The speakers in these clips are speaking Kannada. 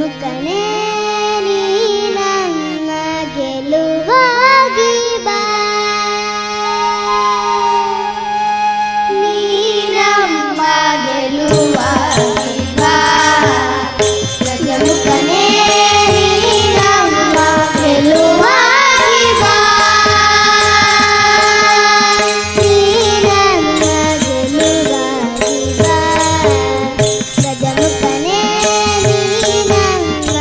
ಗಜಮುಖನೇ ನೀ ನನ್ನ ಗೆಲುವಾಗಿ ಬಾ, ನೀ ನಮ್ಮ ಗೆಲುವಾಗಿ ಬಾ. ಗಜಮುಖನೇ ನೀ ನಮ್ಮ ಗೆಲುವಾಗಿ ಬಾ, ನೀ ನನ್ನ ಗೆಲುವಾಗಿ ಬಾ. ಗಜಮುಖನೇ ನೀ ನನ್ನ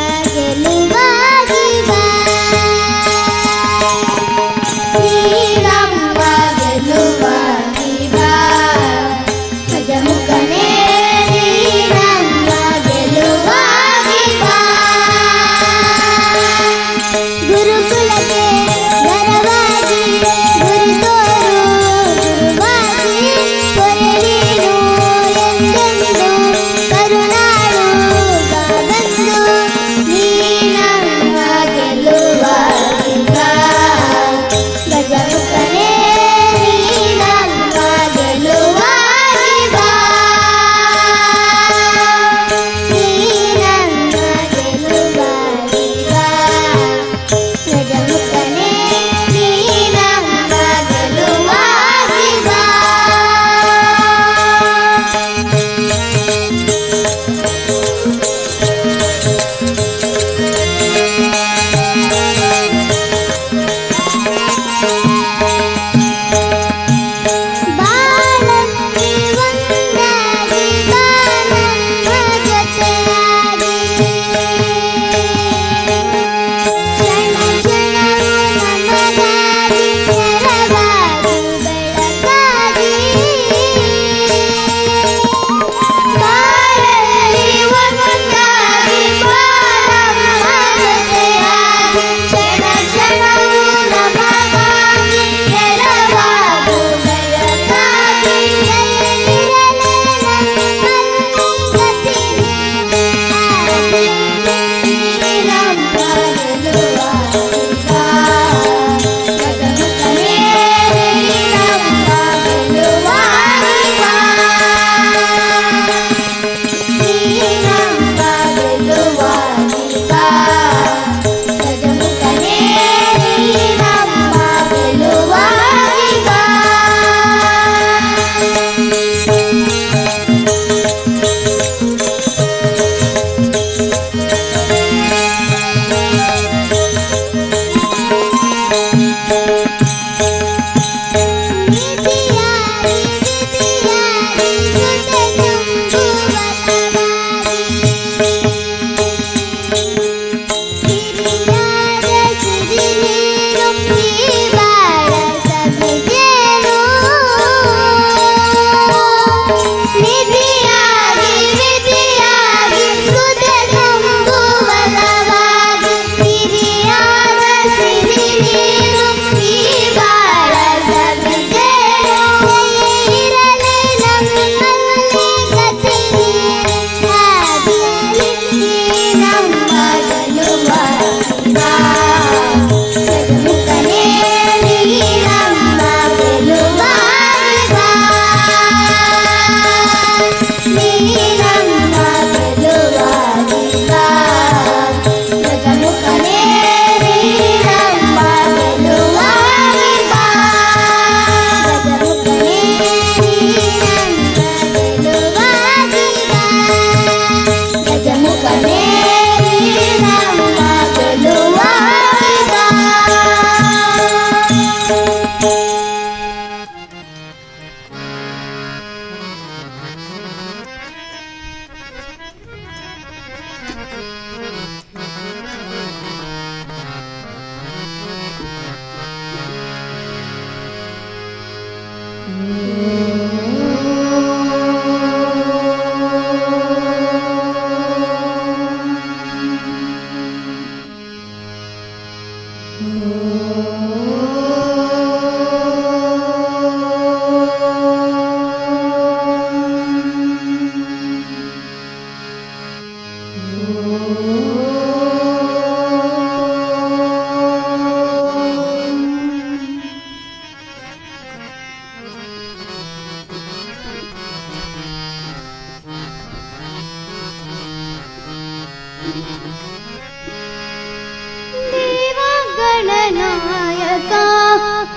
ದೇವ ಗಣನಾಯಕ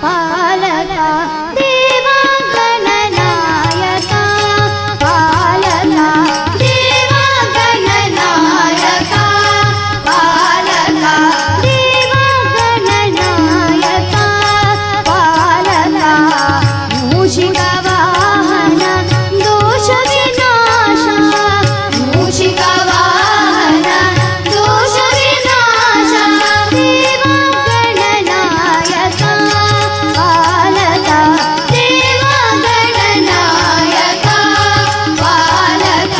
ಪಾಲಕ ದೇವ ಗಣನಾಯಕ ಪಾಲಕ ದೇವ ಗಣನಾಯಕ ಪಾಲಕ ದೇವ ಗಣನಾಯಕ ಪಾಲಕ ಮೂಷಿಕ ವಾಹನ ದೋಷ ವಿನಾಶ ಮೂಷಿಕ ವಾಹನ ದೋಷ ವಿನಾಶ ದೇವ ಗಣನಾಯಕ ಪಾಲಕ ದೇವ ಗಣನಾಯಕ ಪಾಲಕ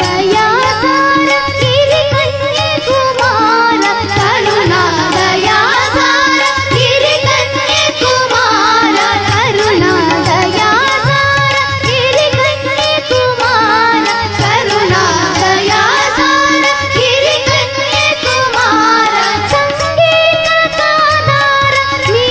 ಕರುಣಾದಯಾಸಾರ ಗಿರಿಕನ್ಯೆ ಕುಮಾರ ಕರುಣಾದಯಾಸಾರ ಗಿರಿಕನ್ಯೆ ಕುಮಾರ ಕರುಣಾದಯಾಸಾರ ಗಿರಿಕನ್ಯೆ ಕುಮಾರ ಕರುಣಾದಯಾಸಾರ ಗಿರಿಕನ್ಯೆ ಕುಮಾರ ಸಂಗೀತಕಾದಾರ ನೀ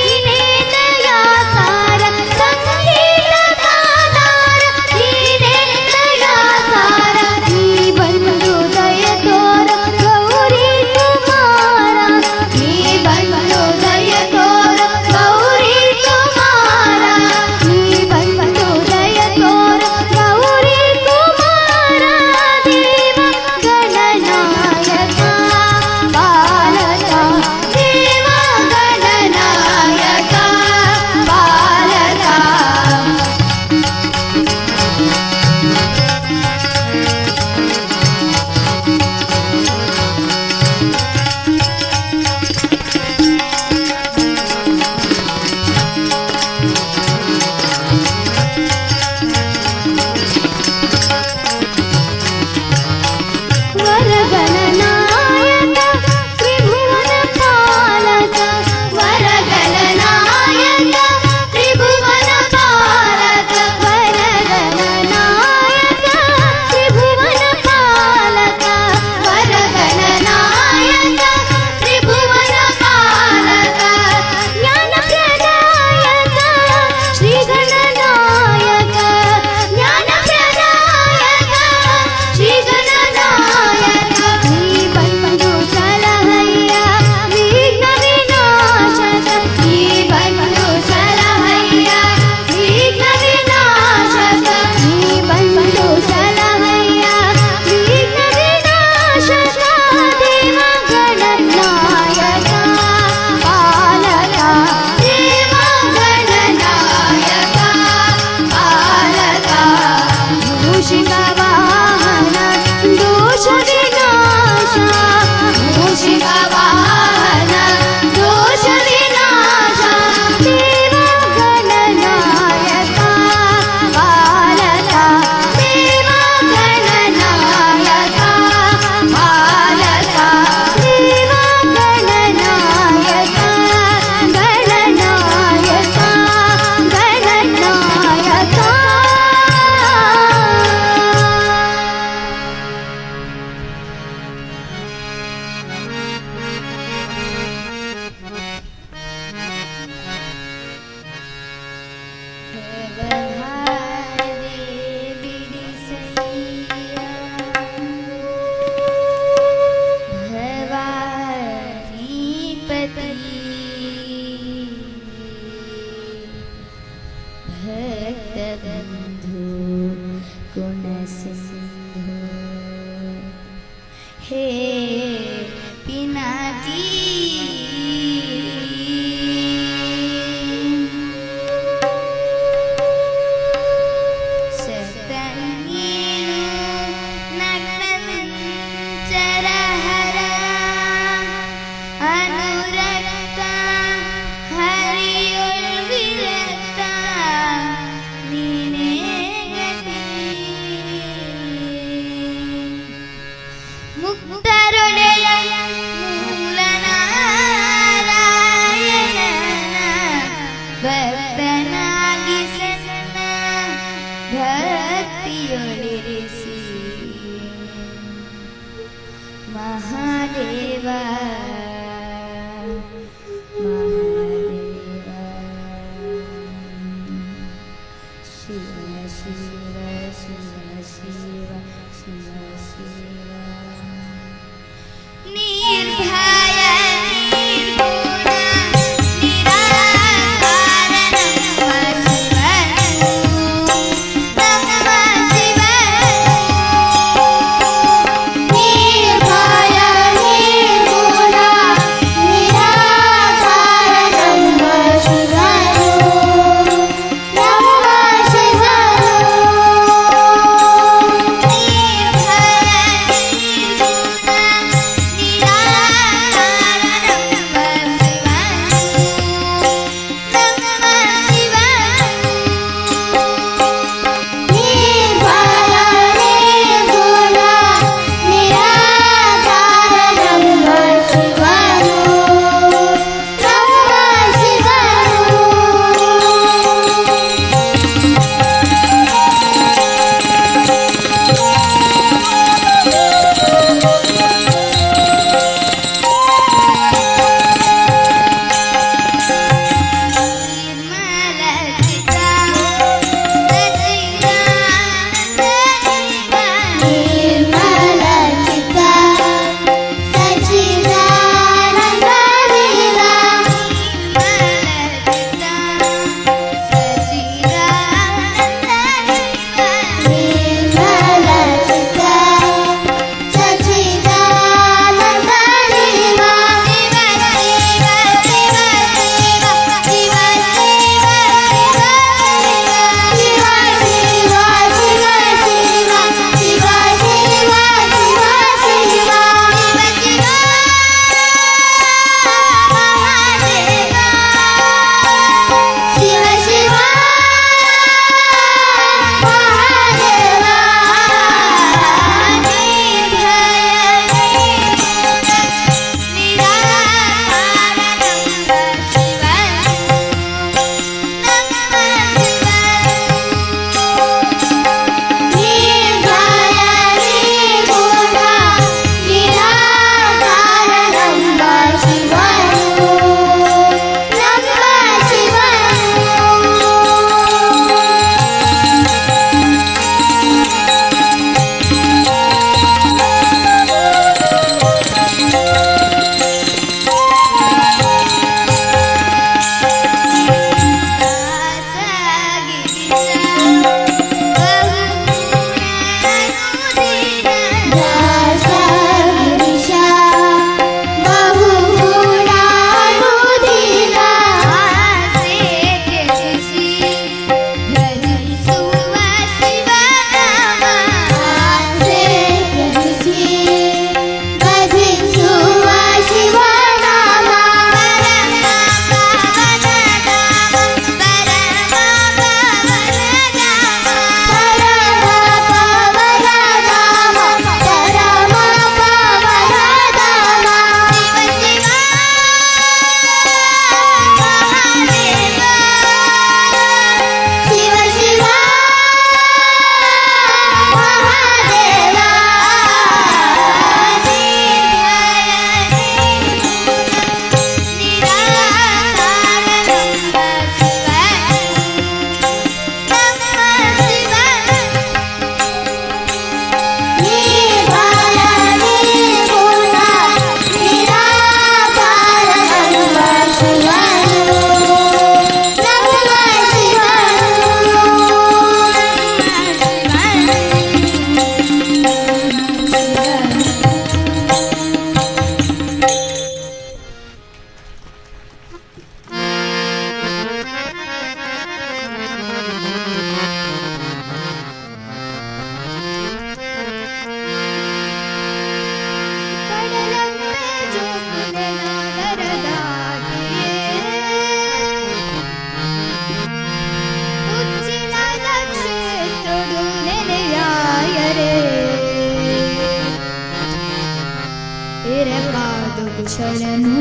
ಶರಣು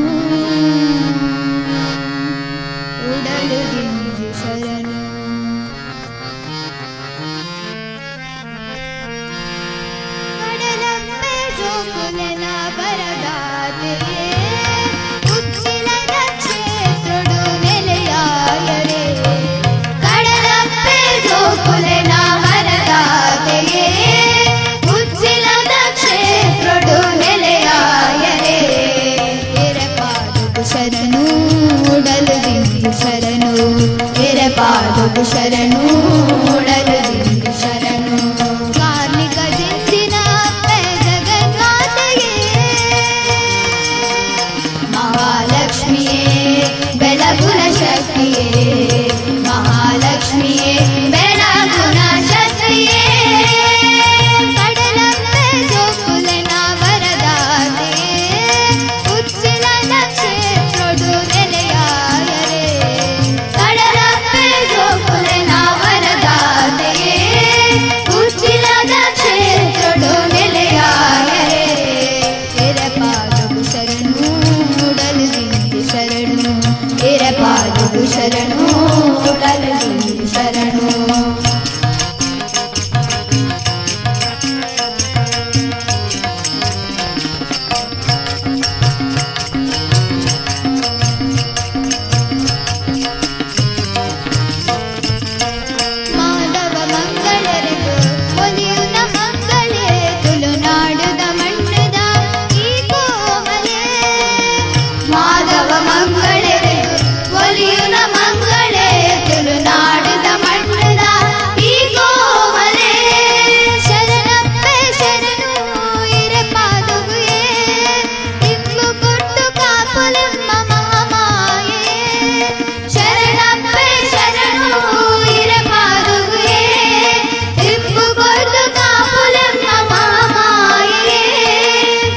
ಉಡಲು ದಿಂಜು ಶರಣು ಕಡಲಮ್ಮೆ ಜೋಕುಲನ ಬರದಾತೆಯೇ ಉಚ್ಚಿಲದ ಕ್ಷೇತ್ರಡು ನೆಲೆಯಾಯರೆ ಕಡಲಮ್ಮೆ ಜೋಕುಲನ ಬರದಾತೆಯೇ ಉಚ್ಚಿಲದ ಕ್ಷೇತ್ರಡು ನೆಲೆಯಾಯರೆ ಎರಪಾದವು ಶರಣು ಉಡಲು ದಿಂಜು ಶರಣು ಎರಪಾದವು ಶರಣು ಉಡಲು ದಿಂಜು ಶರಣು ಕಾರ್ಮಿಕ ದಿಂಜಿನ ಅಪ್ಪೆ ಜಗನ್ನಾಥೆಯೇ ಮಹಾಲಕ್ಷ್ಮಿಯೇ ಬೆಳಗುನ ಶಕ್ತಿಯೇ ಮಹಾಲಕ್ಷ್ಮಿಯೇ ಬೆಳಗುನ ಶಕ್ತಿಯೇ ಕಡಲಮ್ಮೆ ಜೋಕುಲನ ವರದಾತೆಯೇ ಉಚ್ಚಿಲದ ಕ್ಷೇತ್ರಡು ನೆಲೆಯಾಯರೆ ಕಡಲಮ್ಮೆ ಜೋಕುಲನ ವರದಾತೆಯೇ ಉಚ್ಚಿಲದ ಕ್ಷೇತ್ರಡು ನೆಲೆಯಾಯರೆ ಎರಪಾದವು ಶರಣು ಉಡಲು ದಿಂಜು ಶರಣು ಎರಪಾದವು ಶರಣು ಉಡಲು ದಿಂಜು ಶರಣು ಮಾಧವ ಮಂಗಳರೆದು ಒಲಿಯುನ ಮಂಗಳೇ ತುಳುನಾಡುದ ಮಣ್ಣದ ಈ ಕೋಮಲೆ ಮಾಧವ ಮಂಗಳರೆದು ಒಲಿಯುನ ಮಂಗಳೇ ತುಳುನಾಡುದ ಮಣ್ಣದ ಈ ಕೋಮಲೆ ಶರಣಪ್ಪೆ ಶರಣು ಇರಪಾದುಗುಯೇ ಇಂಬು ಕೊಟ್ಟು ಕಾಪುಲೆಮ್ಮ ಮಹಾಮಾಯೇ ಶರಣಪ್ಪೆ ಶರಣು ಇರಪಾದುಗುಯೇ ಇಂಬು ಕೊಟ್ಟು ಕಾಪುಲೆಮ್ಮ ಮಹಾಮಾಯೇ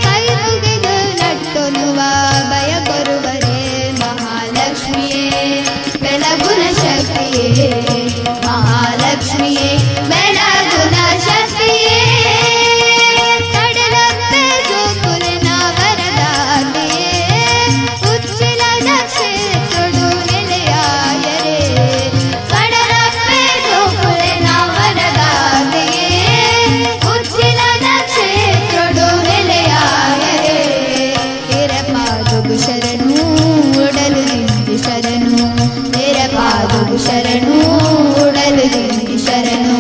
ಕೈ ಮುಗಿದು ನಟ್ಟೊಲುವ ಭಯ ಕೊರುವರೆ ಮಹಾಲಕ್ಷ್ಮಿಯೇ ಬೆಳಗುನ ಶಕ್ತಿಯೇ ಮಹಾಲಕ್ಷ್ಮಿಯೇ ಬೆಳಗುನ ಶಕ್ತಿಯೇ ಕಡಲಮ್ಮೆ ಜೋಕುಲನ ವರದಾತೆಯೇ ಉಚ್ಚಿಲದ ಕ್ಷೇತ್ರಡು ನೆಲೆಯಾಯರೆ ಕಡಲಮ್ಮೆ ಜೋಕುಲನ ವರದಾತೆಯೇ ಉಚ್ಚಿಲದ ಕ್ಷೇತ್ರಡು ನೆಲೆಯಾಯರೆ ಎರಪಾದವು ಶರಣು ಉಡಲು ದಿಂಜು ಶರಣು ಎರಪಾದವು ಶರಣು ಉಡಲು ದಿಂಜು ಶರಣು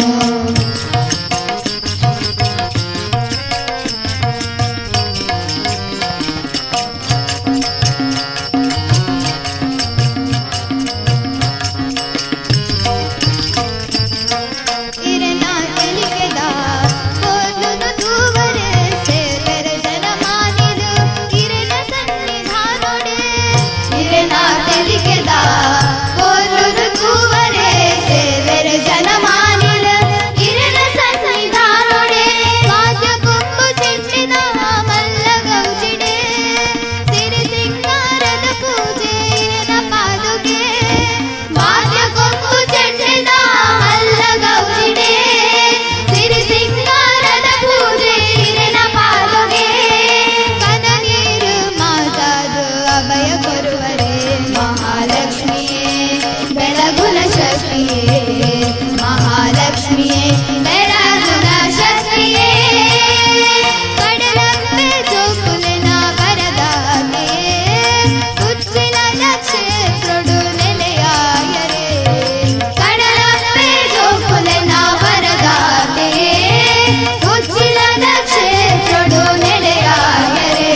ಇರನ ಎಲಿಕೆದ ಕೋಲುನು ತೂವರೆ ಸೇವೆರ ಜನಮಾನಿಲು ಇರನ ಸನ್ನಿಧಾನೊಡೆ ಇರನ ಎಲಿಕೆದ ಕೋಲುನು ತೂವರೆ ಸೇವೆರ ಜನಮಾನಿಲು ಇರನ ಸನ್ನಿಧಾನೊಡೆ ವಾದ್ಯ ಕೊಂಬು ಚೆಂಡಿನ ಮಲ್ಲ ಗೌಜಿಡೆ ಸಿರಿ ಸಿಂಗಾರದ ಪೂಜೆ ಇರನ ಪಾದುಗೆ ವಾದ್ಯ ಕೊಂಬು ಚೆಂಡಿನ ಮಲ್ಲ ಗೌಜಿಡೆ ಸಿರಿ ಸಿಂಗಾರದ ಪೂಜೆ ಇರನ ಪಾದುಗೆ ಕನ ನೀರು ಮಾತಾದು ಅಭಯ ಕೊರುವರೆ ಮಹಾಲಕ್ಷ್ಮಿಯೇ ಬೆಳಗುನ ಶಕ್ತಿಯೇ ಮಹಾಲಕ್ಷ್ಮಿಯೇ ಬೆಳಗುನ ಶಕ್ತಿಯೇ ಕಡಲಮ್ಮೆ ಜೋಕುಲನ ವರದಾತೆಯೇ ಉಚ್ಚಿಲದ ಕ್ಷೇತ್ರಡು ನೆಲೆಯಾಯರೆ ಕಡಲಮ್ಮೆ ಜೋಕುಲನ ವರದಾತೆಯೇ ಉಚ್ಚಿಲದ ಕ್ಷೇತ್ರಡು ನೆಲೆಯಾಯರೆ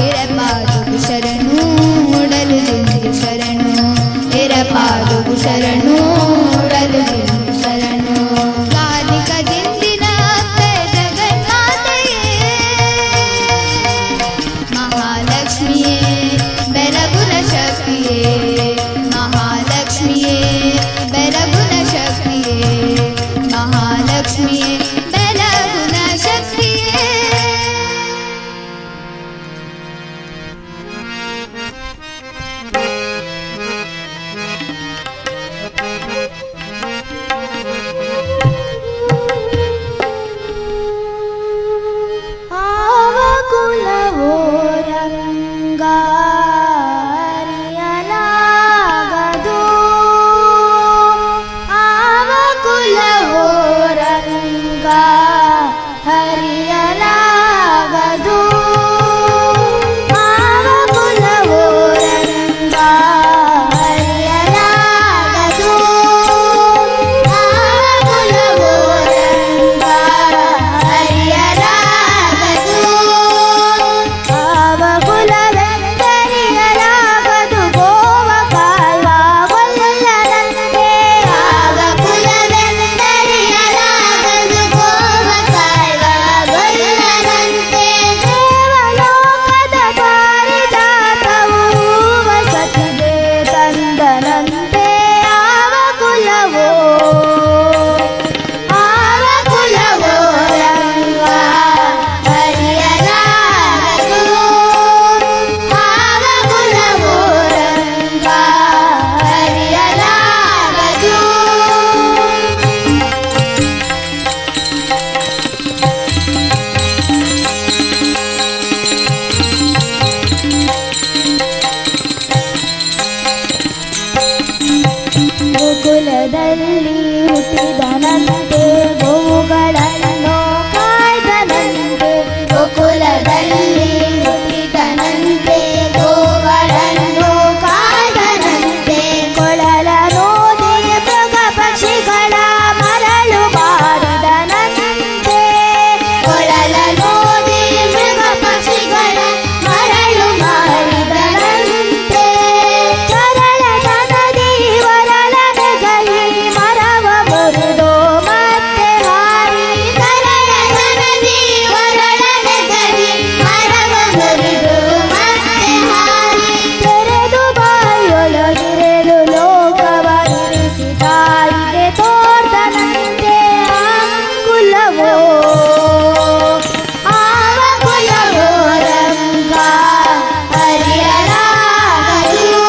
ಎರಪಾದವು ಶರಣು ಉಡಲು ದಿಂಜು ಶರಣು ಎರಪಾದವು ಶರಣು ಉಡಲು ದಿಂಜು ಶರಣು ಕಾರ್ಮಿಕ ದಿಂದಿನ ಅಪ್ಪೆ ಜಗನ್ನಾಥೆಯೇ ಮಹಾಲಕ್ಷ್ಮಿಯೇ ಬೆಳಗುನ ಶಕ್ತಿಯೇ ಮಹಾಲಕ್ಷ್ಮಿಯೇ ಬೆಳಗುನ ಶಕ್ತಿಯೇ ಮಹಾಲಕ್ಷ್ಮಿಯೇ ಬೆಳಗುನ ಶಕ್ತಿಯೇ ಗೋಕುಲದಲ್ಲಿ ಹುಟ್ಟಿದನಂತೆ ಗೋವುಗಳನ್ನು ಕಾಯ್ದನಂತೆ ಗೋಕುಲದಲ್ಲಿ ಹುಟ್ಟಿದನಂತೆ ಗೋಗಳನ್ನು ಕಾಯ್ದನಂತೆ ಕೊಳಲನೋದೆ ಮೃಗ ಪಕ್ಷಿಗಳ ಮರಳು ಮಾಡಿದನಂತೆ ಕೊಳಲನೋದೆ ಮೃಗ ಪಕ್ಷಿಗಳ ಮರಳು ಮಾಡಿದನಂತೆ ಸರಳತನದಿ ವರಳನೆಗಲಿ ಮರವ ಮುರಿದು ಮತ್ತೆ ಹಾರಿ ಸರಳತನದಿ ವರಳನೆಗಲಿ ಮರವ ಮುರಿದು ಮತ್ತೆ ಹಾರಿ ತೆರೆದು ಬಾಯೊಳಗಿರೆದು ಲೋಕವ ಇರಿಸಿ ತಾಯಿಗೆ ತೋರ್ದನಂತೆ ಕುಲವೋ ಆವ ಕುಲವೋ ರಂಗ ಹರಿಯಲಾಗದು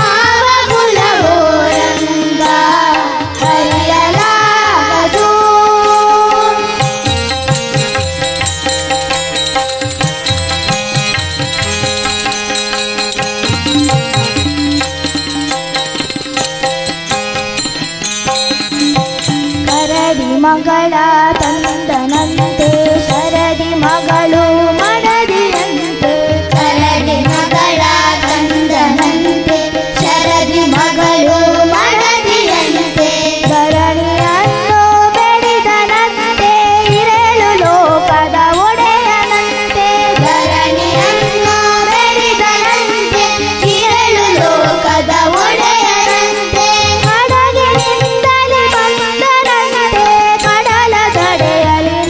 ಆವ ಕುಲವೋ ರಂಗ ಹರಿಯಲಾಗದು ಕರಡಿ ಮಗಳ ತಂದನಂತೆ ಶರದಿ ಮಗಳು ಮಡದಿಯಂತೆ ಕರಡಿ ಮಗಳ ತಂದನಂತೆ ಶರದಿ ಮಗಳು ಮಡದಿಯಂತೆ ಧರಣಿಯನ್ನು ಬೆಳೆದನಂತೆ ಇರಳು ಲೋಕದ ಒಡೆಯನಂತೆ ಧರಣಿಯನ್ನು ಬೆಳೆದನಂತೆ ಏಳು ಲೋಕದ ಒಡೆಯನಂತೆ ಹಡಗಿನಿಂದಲೇ ಬಂದನಂತೆ ಕಡಲ ತಡೆಯಲಿ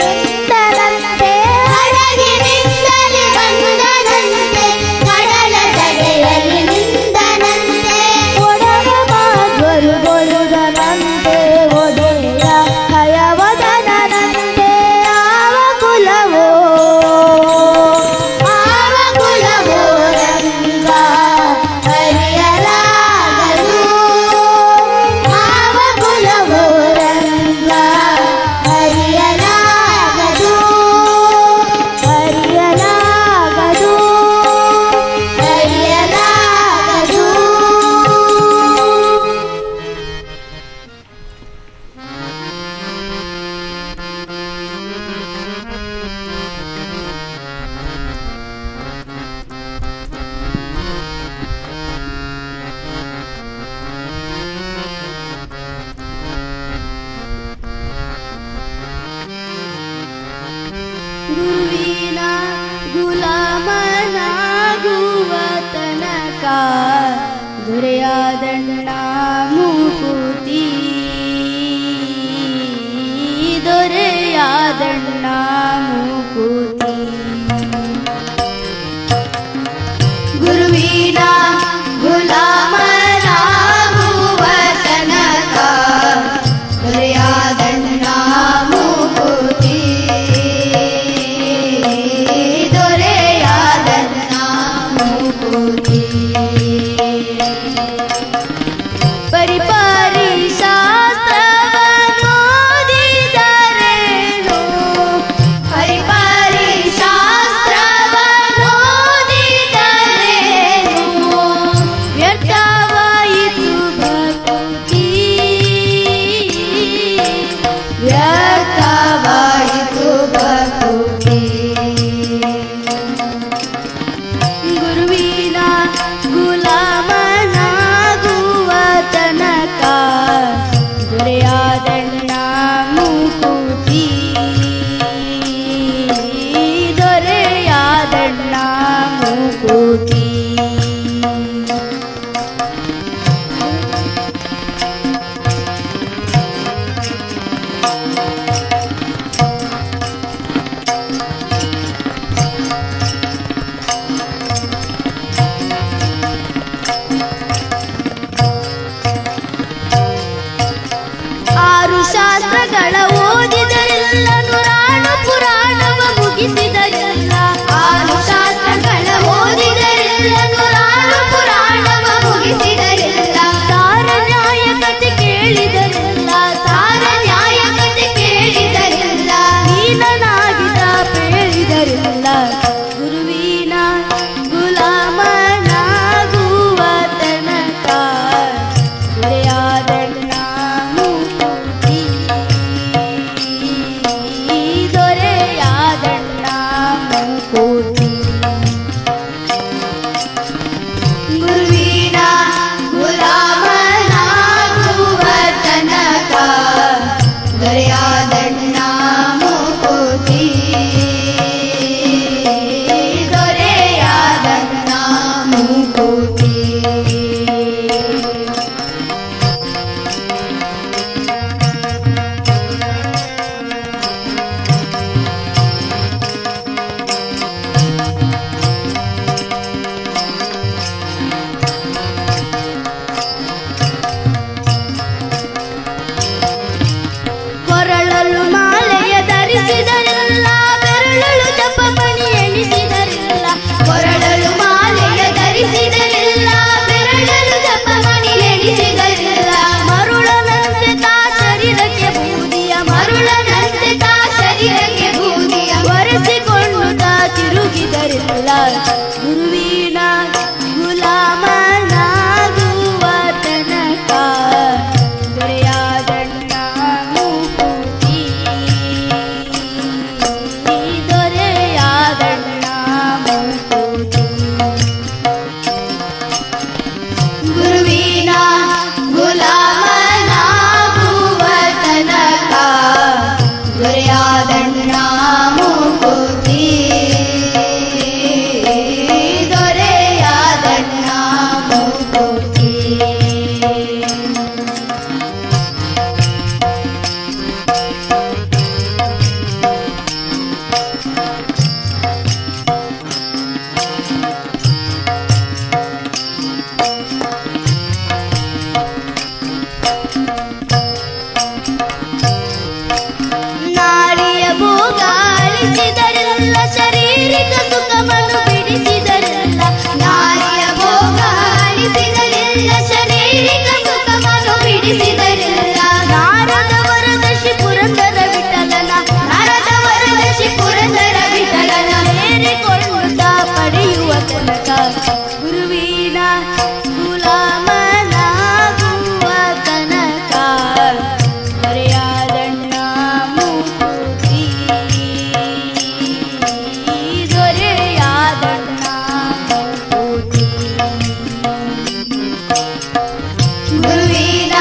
ನಿಂತನಂತೆ ಹಡಗಿನಿಂದಲೇ ಬಂದನಂತೆ ಕಡಲ ತಡೆಯಲಿ ನಿಂತನಂತೆ ಒಡಗ ಮಾಧ್ವರು ಗೊಳುದನಂತೆ ಒಡೆಯ ಹಯವದನಂತೆ ಆವ ಕುಲವೋ ಆವ ಕುಲವೋ ರಂಗ ಹರಿಯಲಾಗದು ಆವ ಕುಲವೋ ರಂಗ ಹರಿಯಲಾಗದು ಹರಿಯಲಾಗದು ಹರಿಯಲಾಗದು ಗುರುವಿನ ಗುಲಾಮನಾಗುವ ತನಕ ದೊರೆಯಾದಣ್ಣ ಮೂಕುತಿ ದೊರೆಯಾದಣ್ಣ ಮೂಕುತಿ ಗುರುವಿನ ಗುಲಾಮನಾಗುವ ತನಕ ದೊರೆಯಾದಣ್ಣ ಮೂಕುತಿ ದೊರೆಯಾದಣ್ಣ ಮೂಕುತಿ ಪರಿಪರಿ ಶಾಸ್ತ್ರವನ್ನೋದಿದರೇನು ಕೊರಳಲು ಮಾಲೆಯ ಧರಿಸಿದರೆಲ್ಲ ಬೆರಳಲು ಜಪಮಣಿ ಎಣಿಸಿದರೆಲ್ಲ ಕೊರಳಲು ಮಾಲೆಯ ಧರಿಸಿದರೆಲ್ಲ ಬೆರಳಲು ಜಪಮಣಿ ಎಣಿಸಿದರೆಲ್ಲ ಮರುಳನಂತೆ ತಾ ಶರೀರಕ್ಕೆ ಬೂದಿಯ ಮರುಳನಂತೆ ತಾ ಶರೀರಕ್ಕೆ ಬೂದಿಯ ಒರೆಸಿಕೊಂಡು ತಾ ತಿರುಗಿದರೆಲ್ಲ ಗುರುವಿನ ಗುಲಾಮನಾಗುವ ತನಕ ದೊರೆಯಾದಣ್ಣ ಮೂಕುತಿ ದೊರೆಯಾದಣ್ಣ ಮೂಕುತಿ ಗುರುವಿನ ಗುಲಾಮನಾಗುವ ತನಕ ದೊರೆಯಾದಣ್ಣ ಮೂಕುತಿ ದೊರೆಯಾದಣ್ಣ ಮೂಕುತಿ ನಾರಿಯ ಭೋಗಾಳಿಸಿದರೆಲ್ಲ ಶಾರೀರಿಕ ಸುಖವನ್ನು ಬಿಡಿಸಿದರೆಲ್ಲ ನಾರಿಯ ಭೋಗಾಳಿಸಿದರೆಲ್ಲ ಶಾರೀರಿಕ ಸುಖವನ್ನು ಬಿಡಿಸಿದರೆಲ್ಲ ನಾರದ ವರದಶಿ ಪುರಂದರ ವಿಠಲನ ನಾರದ ವರದಶಿ ಪುರಂದರ ವಿಠಲನ ಸೇರಿಕೊಳ್ಳುತ್ತ ಪಡೆಯುವ ತನಕ ಗುರುವಿನ ಗುಲಾಮನಾಗುವ ತನಕ ದೊರೆಯಾದಣ್ಣ ಮೂಕುತಿ ದೊರೆಯಾದಣ್ಣ ಮೂಕುತಿ ಗುರುವಿನ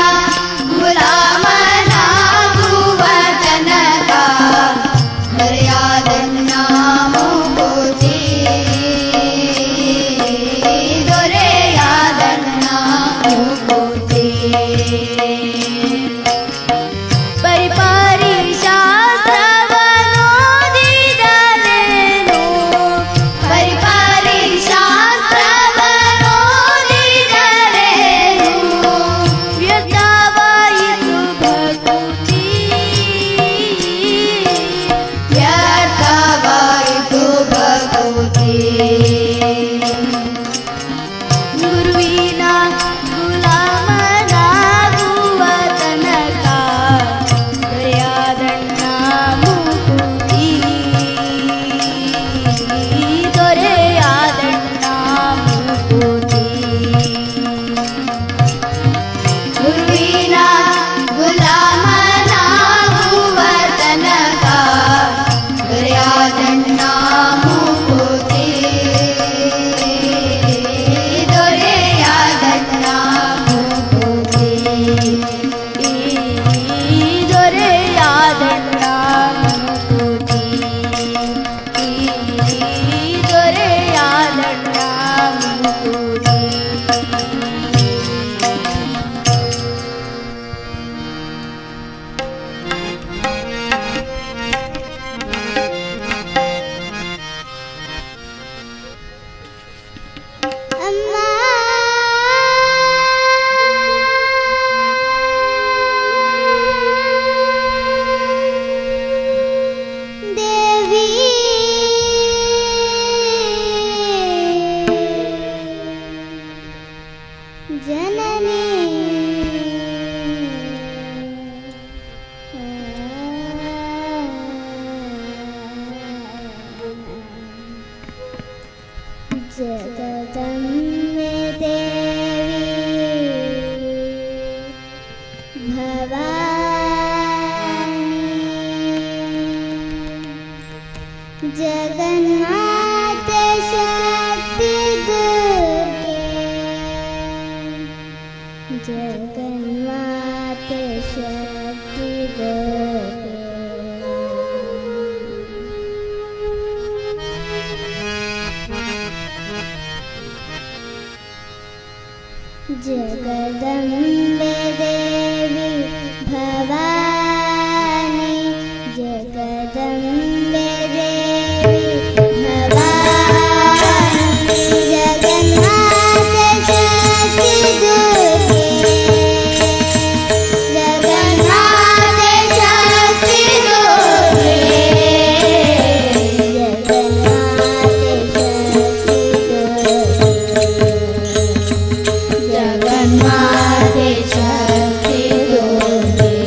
ಗುಲಾಮನಾಗುವ ತನಕ ದೊರೆಯಾದಣ್ಣ ಮೂಕುತಿ ದೊರೆಯಾದಣ್ಣ ಮೂಕುತಿ ಪರಿಪಾರಿ ಶಾಸ್ತ್ರವನ್ನೋದಿದರೇನು ಪರಿಪಾರಿ ಶಾಸ್ತ್ರವನ್ನೋದಿದರೇನು ವ್ಯರ್ಥವಾಯಿತು ಭಕುತಿ ವ್ಯರ್ಥವಾಯಿತು ಭಕುತಿ ಗುರುವಿನ ಗುಲಾಮನಾಗುವ ತನಕ ದೊರೆಯಾದಣ್ಣ ಮೂಕುತಿ ದೊರೆಯಾದಣ್ಣ ಮೂಕುತಿ ಗುರುವಿನ ಗುಲಾಮನಾಗುವ ತನಕ ದೊರೆಯಾದಣ್ಣ ಮೂಕುತಿ ದೊರೆಯಾದಣ್ಣ ಮೂಕುತಿ ದೊರೆಯಾದಣ್ಣ ಮೂಕುತಿ ದೊರೆಯಾದಣ್ಣ ಮೂಕುತಿ ಅಮ್ಮ ದೇವಿ ಜನನಿ ಜಗದಂಬೆ ದೇವಿ ಭವಾನಿ ಜಗನ್ಮಾತೆ ಶಕ್ತಿ ದುರ್ಗೆ ಜಗನ್ಮಾತೆ ಶಕ್ತಿ ದುರ್ಗೆ जगदम्बे देवी भवानी जगदम्बे देवी भवानी जगन्माता शक्ति दुर्गे जगन्माता शक्ति दुर्गे जगन्माता शक्ति दुर्गे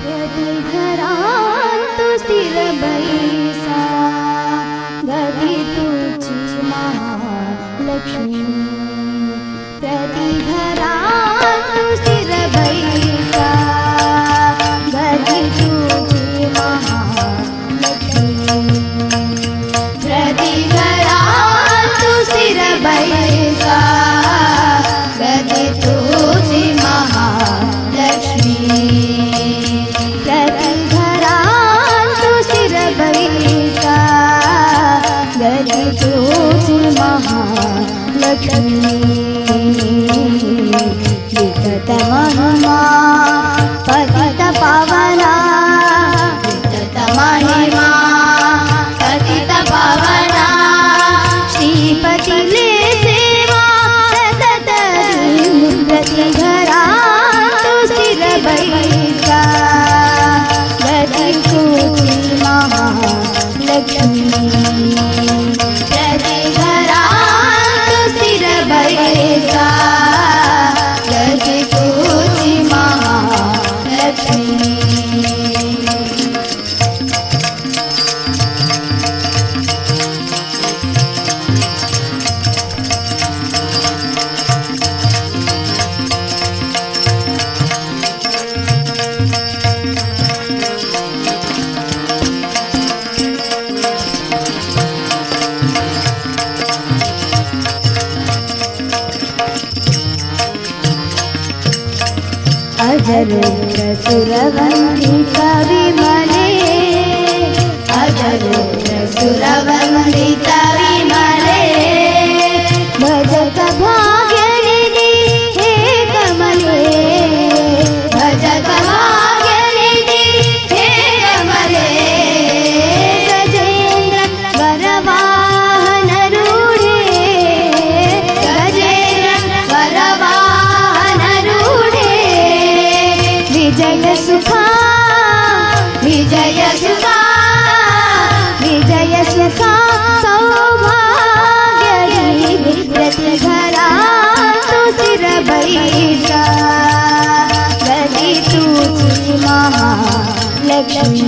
घरात तू स्थिर बैसा गदी तुझी महालक्ष्मी प्रति घरात तू स्थिर बैसा गदी तुझी महालक्ष्मी प्रति घरात तू स्थिर बैसा गदी तुझी महालक्ष्मी प्रति घरात तू स्थिर बैसा गदी तुझी महालक्ष्मी विकट महिमा पतित पावना विकट महिमा पतित पावना श्रीपतीले सेवा सतत प्रति घरात तू स्थिर बैसा गदी तुझी महालक्ष्मी प्रति घरात तू स्थिर बैसा गदी तुझी महालक्ष्मी अजरूर सुरवंदिता विमले अजरूर सुरवंदिता विमले भजत भाग्यनिधि हे कमले भजत भाग्यनिधि हे कमले गजेंद्र वरवाहन रूढे गजेंद्र वरवाहन रूढे विजय सुखा विजय सुखा विजय सुखा सौभाग्य प्रति घरात तू स्थिर बैसा गदी तुझी महालक्ष्मी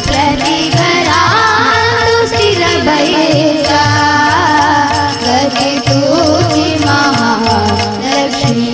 प्रति घरात तू स्थिर बैसा गदी तुझी महालक्ष्मी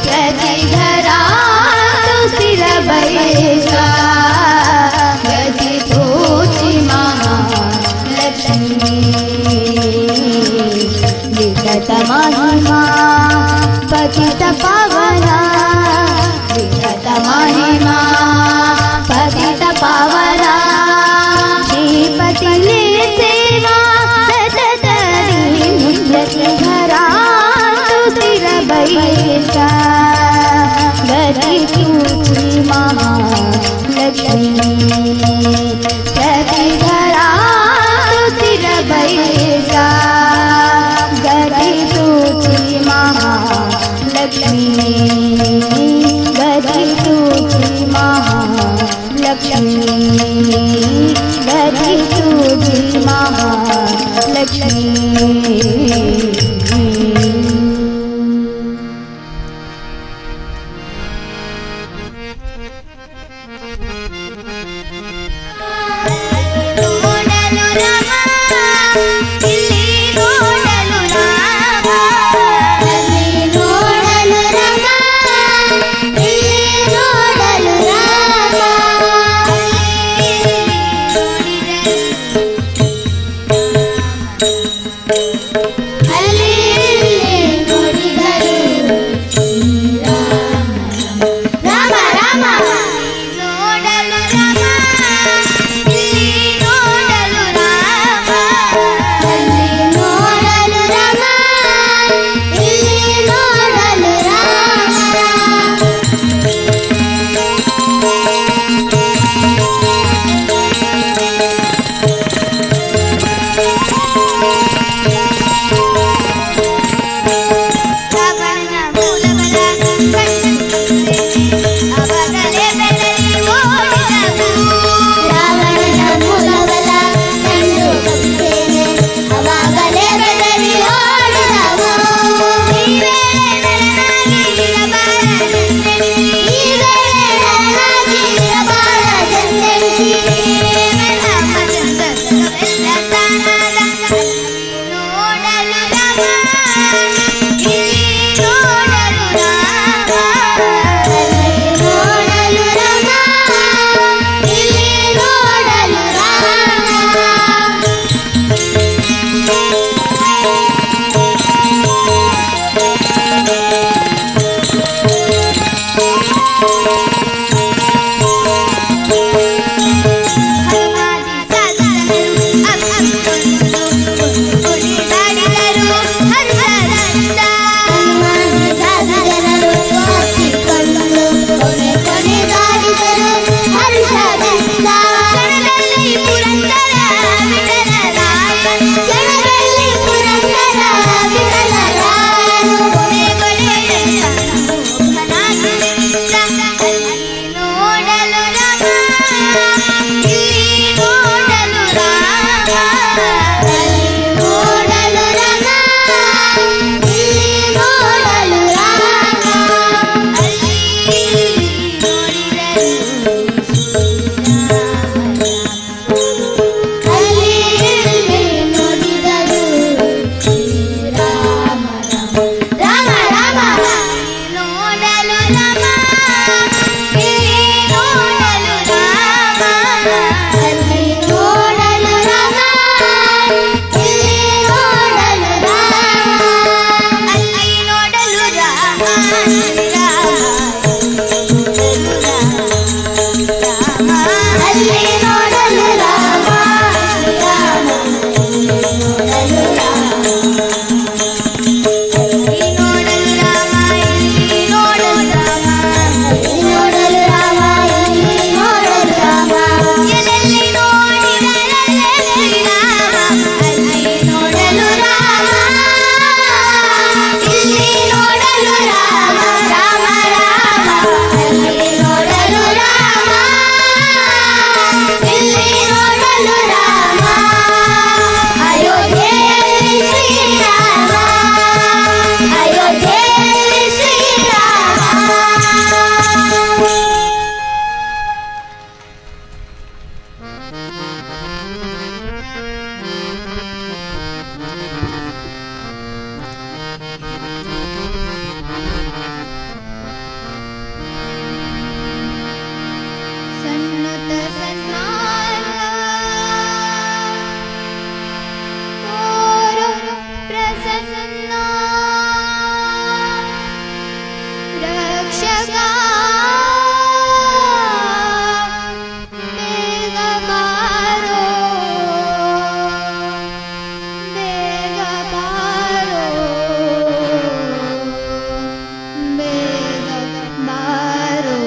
प्रति घरात तू स्थिर बैसा गदी तुझी महालक्ष्मी विकट महिमा पतित पावना विकट महिमा पतित पावना श्रीपतीले सेवा सतत प्रति घरात तू स्थिर बैसा गदी तुझी महालक्ष्मी प्रति घरात तू स्थिर बैसा ಅಲ್ಲಿ ಇಲ್ಲಿ ನೋಡಿದರು ಶ್ರೀರಾಮ ರಾಮ ರಾಮ ನೋಡಲು ರಾಮ ಇಲ್ಲಿ ನೋಡಲು ರಾಮ ಅಲ್ಲಿ ನೋಡಲು ರಾಮ ಇಲ್ಲಿ ನೋಡಲು ರಾಮ ರಾವಣನ ಮೂಲಬಲ ಅವಾಗಲೇ ಬೆದರಿ ಓಡಿದವು ರಾವಣನ ಮೂಲಬಲ ಕಂಡು ಕಪಿಸೇನೆ ಅವಾಗಲೇ ಬೆದರಿ ಓಡಿದವು ಈ ವೇಳೆ ನರನಾಗಿ ಇರಬಾರದೆಂದೆಣಿಸಿ ಈ ವೇಳೆ ನರನಾಗಿ ಇರಬಾರದೆಂದೆಣಿಸಿ ರಾಮ ಚಂದ್ರವೆಲ್ಲ ತಾನಾದ ನೋಡಲು ರಾಮ ಇಲ್ಲಿ ನೋಡಲು ರಾಮ ಅಲ್ಲಿ ನೋಡಲು ರಾಮ ಇಲ್ಲಿ ನೋಡಲು ರಾಮ ಹನುಮಾದಿ ಸಾಧನರು ಅಪ್ಪಿಕೊಂಡು ಕುಣಿದಾಡಿದರು ಹರ್ಷದಿಂದ ಹನುಮಾದಿ ಸಾಧನರು ಅಪ್ಪಿಕೊಂಡು ಕುಣಿದಾಡಿದರು ಹರ್ಷದಿಂದ ಕ್ಷಣದಲ್ಲಿ ಪುರಂದರ ವಿಠಲರಾಯನು ಕ್ಷಣದಲ್ಲಿ ಪುರಂದರ ವಿಠಲರಾಯನು ಕೊನೆಗೊಡೆಯನಾಗಿ ನಿಂತ ಅಲ್ಲಿ ನೋಡಲು ರಾಮ ಇಲ್ಲಿ ನೋಡಲು ರಾಮ ಅಲ್ಲಿ ನೋಡಲು ರಾಮ ಇಲ್ಲಿ ನೋಡಲು ರಾಮ ಅಲ್ಲಿ ನೋಡಿದರು ಅಲ್ಲಿ ಇಲ್ಲಿ ನೋಡಿದರು ಶ್ರೀರಾಮ ರಾಮ ರಾಮ ನೋಡಲು ರಾಮ ಇಲ್ಲಿ ನೋಡಲು ರಾಮ ಅಲ್ಲಿ ನೋಡಲು ರಾಮ ಇಲ್ಲಿ ನೋಡಲು ರಾಮ ಅಲ್ಲಿ ನೋಡಲು ರಾಮ ರಾಮ ಅಲ್ಲಿ ನೋಡಲು ರಾಮ ರಾಮ ನೋಡಲು ರಾಮ ಇಲ್ಲಿ ನೋಡಲು ರಾಮ ಇಲ್ಲಿ ನೋಡಲು ರಾಮ ಅಲ್ಲಿ ನೋಡಲು ರಾಮ ಇಲ್ಲಿ ನೋಡಲು ರಾಮ ಎಲ್ಲೆಲ್ಲಿ ನೋಡಿದರಲ್ಲೇ ಶ್ರೀರಾಮ ಅಲ್ಲಿ ನೋಡಲು ರಾಮ ಇಲ್ಲಿ ನೋಡಲು ರಾಮ ರಾಮ ರಾಮ ಅಲ್ಲಿ ನೋಡಲು ರಾಮ ಇಲ್ಲಿ ನೋಡಲು ರಾಮ ಅಯೋಧ್ಯೆಯಲ್ಲಿ ಶ್ರೀರಾಮ ಅಯೋಧ್ಯೆಯಲ್ಲಿ ಶ್ರೀರಾಮ ಸನ್ನುತ ಸನ್ಮಾನ ತೋರು ಪ್ರಸನ್ನ ರಕ್ಷಕ ಬೇಗ ಬಾರೋ ಬೇಗ ಬಾರೋ ಬೇಗ ಬಾರೋ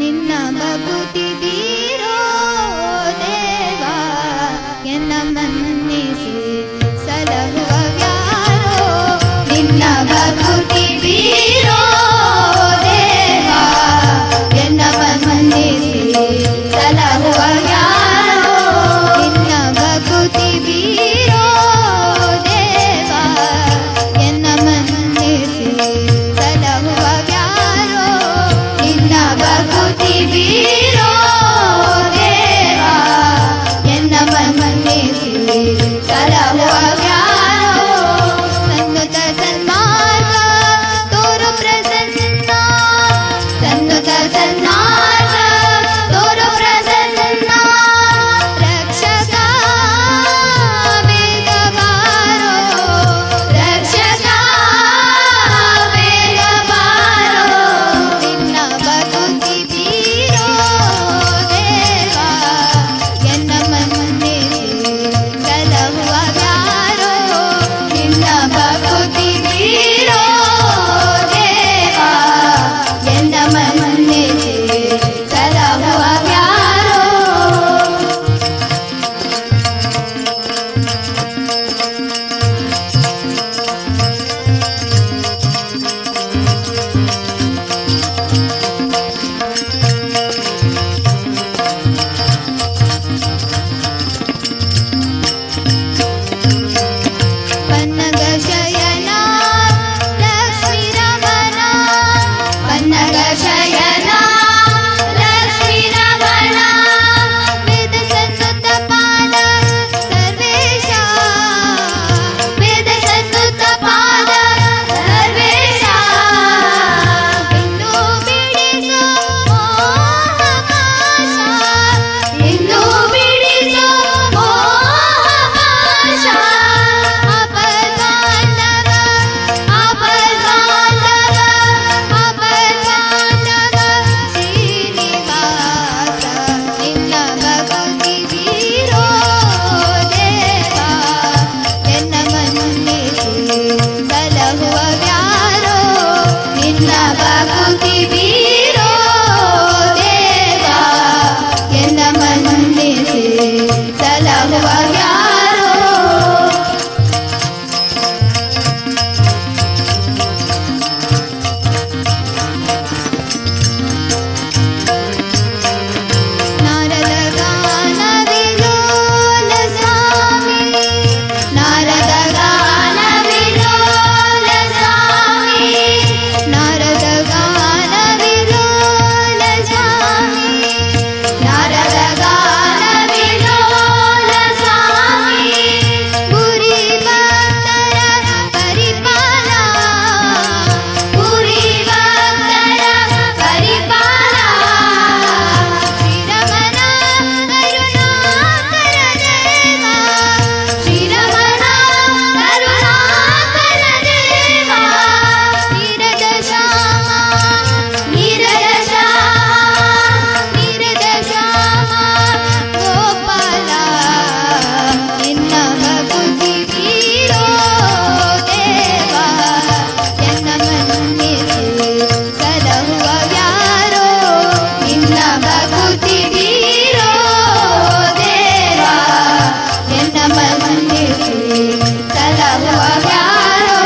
ನಿನ್ನ ಬಗುತ್ತಿದ್ದೀರೋ ದೇವ ಎನ್ನ ಮನ್ನಿಸಿ ಸಲಹುವವ್ಯಾರೋ ನಿನ್ನ ಬಗುತ್ತಿದ್ದೀರೋ ದೇವ ಎನ್ನ ಮನ್ನಿಸಿ ಸಲಹುವವ್ಯಾರೋ ನಿನ್ನ ಬಗುತ್ತಿದ್ದೀರೋ ದೇವ ಎನ್ನ ಮನ್ನಿಸಿ ಸಲಹುವವ್ಯಾರೋ ನಿನ್ನ ಬಗುತ್ತಿದ್ದೀರೋ ಭಕುತಿ ಬೀರೋ ದೇವ ಎನ್ನ ಮನ್ನಿಸಿ ಸಲಹುವ ಯಾರೋ. ನಾರದ ಗಾನ ವಿಲೋಲ ಸ್ವಾಮಿ, ನಾರದ ಗಾನ ವಿಲೋಲ ಸ್ವಾಮಿ, ನಾರದ ಗಾನ ವಿಲೋಲ ಸ್ವಾಮಿ, ನಾರದ ಗಾನ ವಿಲೋಲ ಸ್ವಾಮಿ. ಪುರಿ ಭಕ್ತರ ಪರಿಪಾಲ, ಪುರಿ ಭಕ್ತರ ಪರಿಪಾಲ. ಶ್ರೀರಮಣ ಕರುಣಾಕರ ದೇವ, ಶ್ರೀರಮಣ ಕರುಣಾಕರ ದೇವ. ನೀರದ ಶ್ಯಾಮ, ನೀರದ ಶ್ಯಾಮ, ನೀರದ ಶ್ಯಾಮ ಗೋಪಾಲ ನಿನ್ನ ಭಕುತಿ ಬೀರೋ ದೇವ ಎನ್ನ ಮನ್ನಿಸಿ ಸಲಹುವ ಯಾರೋ. ನಿನ್ನ ಭಕುತಿ ಬೀರೋ ದೇವ ಎನ್ನ ಮನ್ನಿಸಿ ಸಲಹುವ ಯಾರೋ.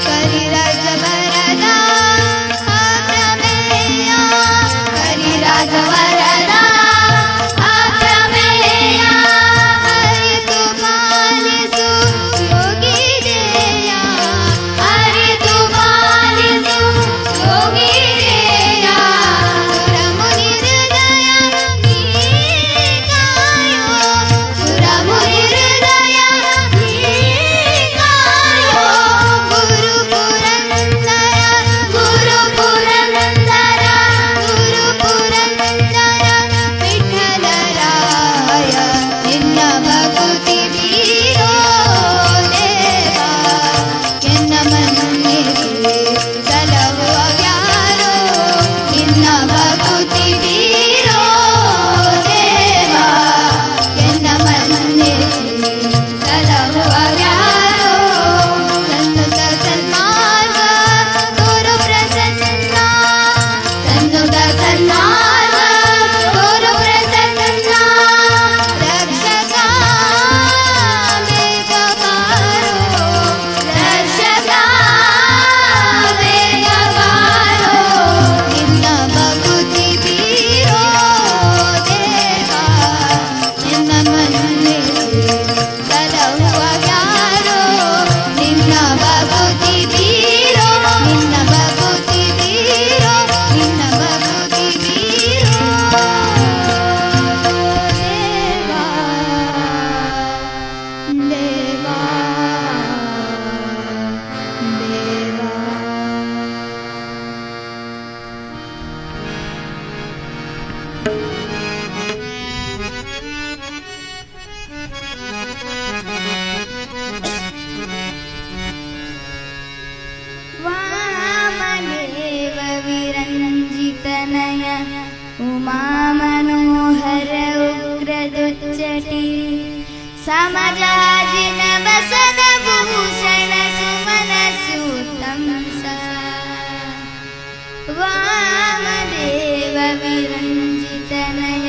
ಕರಿರಾಜ ವರದ ಅಪ್ರಮೇಯ, ಕರಿರಾಜ ವರದ ಅಪ್ರಮೇಯ. ಅರಿತು ಪಾಲಿಸು ಯೋಗಿದೇಯ, ಅರಿತು ಪಾಲಿಸು ಯೋಗಿದೇಯ. ಸುರಮುನಿ ಹೃದಯ ನೀ ಕಾಯೋ, ಸುರಮುನಿ ಹೃದಯ ನೀ ಕಾಯೋ. ಗುರು ಪುರಂದರ, ಗುರು ಪುರಂದರ, ಗುರು ಪುರಂದರ ವಿಠಲರಾಯ ನಿನ್ನ ಭಕುತಿ ಬೀರೋ ದೇವ ಎನ್ನ ಮನ್ನಿಸಿ ಸಲಹುವ ಯಾರೋ. ನಿನ್ನ ಭಕುತಿ ಬೀರೋ ದೇವ ಎನ್ನ ಮನ್ನಿಸಿ ಸಲಹುವ ಯಾರೋ. ಸನ್ನುತ ಸನ್ಮಾರ್ಗ ತೋರು ಪ್ರಸನ್ನ, ಸನ್ನುತ ಸನ್ಮಾರ್ಗ ತೋರು ಪ್ರಸನ್ನ. ರಕ್ಷಕ ಬೇಗ ಬಾರೋ, ರಕ್ಷಕ ಬೇಗ ಬಾರೋ. ನಿನ್ನ ಭಕುತಿ ಬೀರೋ ದೇವ ಎನ್ನ ಮನ್ನಿಸಿ ಸಲಹುವ ಯಾರೋ. ನಿನ್ನ ಭಕುತಿ ಬೀರೋ, ನಿನ್ನ ಭಕುತಿ ಬೀರೋ, ನಿನ್ನ ಭಕುತಿ ಬೀರೋ ದೇವ ದೇವ ದೇವ. ವಾಮದೇವ ವಿರಂಜಿತನಯ ಉಮಾ ಮನೋಹರ ಉಗ್ರದುಚ್ಚಟಿ. ಸಮಜಾಜಿನ ಬಸನ ಭೂಷಣ ಸುಮನ ಸೂತಂಸ. ವಾಮದೇವ ವಿರಂಜಿತನಯ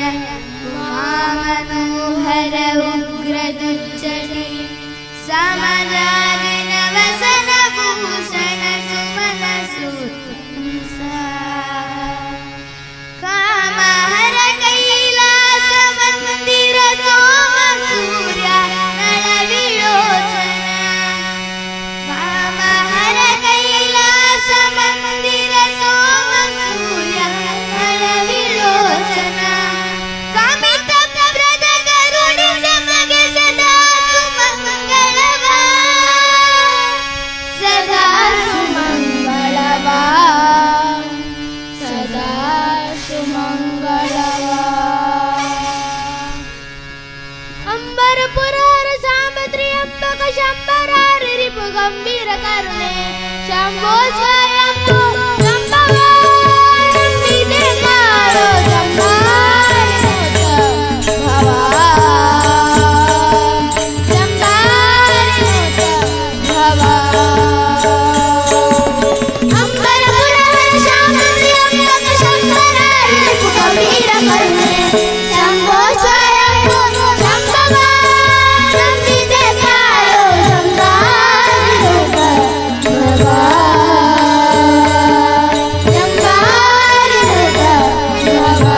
ಉಮಾ ಮನೋಹರ ಉಗ್ರದುಚ್ಚಟಿ. ಸಮಜಾಜಿನ ಬಸನ ಭೂಷಣ ಸುಮನ ಸೂತಂಸ. ಕಾಮಹರ ಕೈಲಾಸ ಮಂದಿರ ಸೋಮ ಸೂರ್ಯ ನಳ ವಿಲೋಚನ. ಕಾಮಹರ ಕೈಲಾಸ ಮಂದಿರ ಸೋಮ ಸೂರ್ಯ ನಳ ವಿಲೋಚನ. ಕಾಮಿತ ಪ್ರದ ಕರುಣಿಸ ಮಗೆ ಸದಾ ಸುಮಂಗಳವ, ಸದಾ ಸುಮಂಗಳವ, ಸದಾ ಸುಮಂಗಳವ. ಅಂಬರ ಪುರಾರ ಸಾಂಬತ್ರಿ ಅಂಬಕ ಶಂಬರಾರ ರಿಪು ಗಂಭೀರ ಕರುಣೆ ಶಂಭೋ ಸ್ವಯಂಭೋ ಸಂಭವ ನಂಬಿದೆ ಕಾರೋ ಸಂಭಾರಿತ ಭವ ಸಂಭಾರಿತ ಭವ ಅಂಬರಪುರ ಶಾಮಂತಿ ಅಂಬಕ ಶಂಕರ ಗಂಭೀರ ಕರುಣೆ ಶಂಭೋ ಸ್ವಯಂಭೋ ಸಂಭವ ನಂಬಿದೆ ಕಾರೋ ಸಂಭಾರಿತ ಭವ ಸಂಭಾರಿತ ಭವ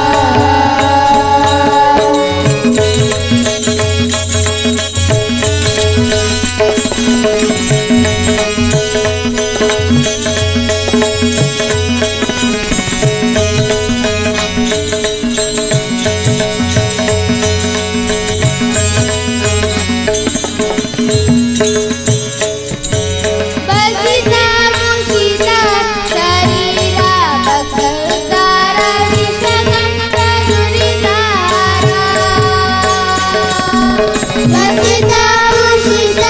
ಬಸಿದ ಮುಷಿದ ಶರೀರ ಭಕ್ತರ ವಿಷಗಂಧ ದುರಿತಾರ ಬಸಿದ ಮುಷಿದ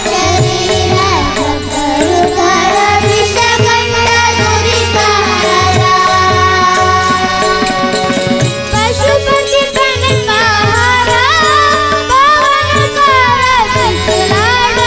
ಶರೀರ ಭಕ್ತರ ವಿಷಗಂಧ ದುರಿತಾರ ಪಶುಪತಿ ಪ್ರಣಕಾರ ಭಾವನಕಾರ ಶಿಶುಲಾಡ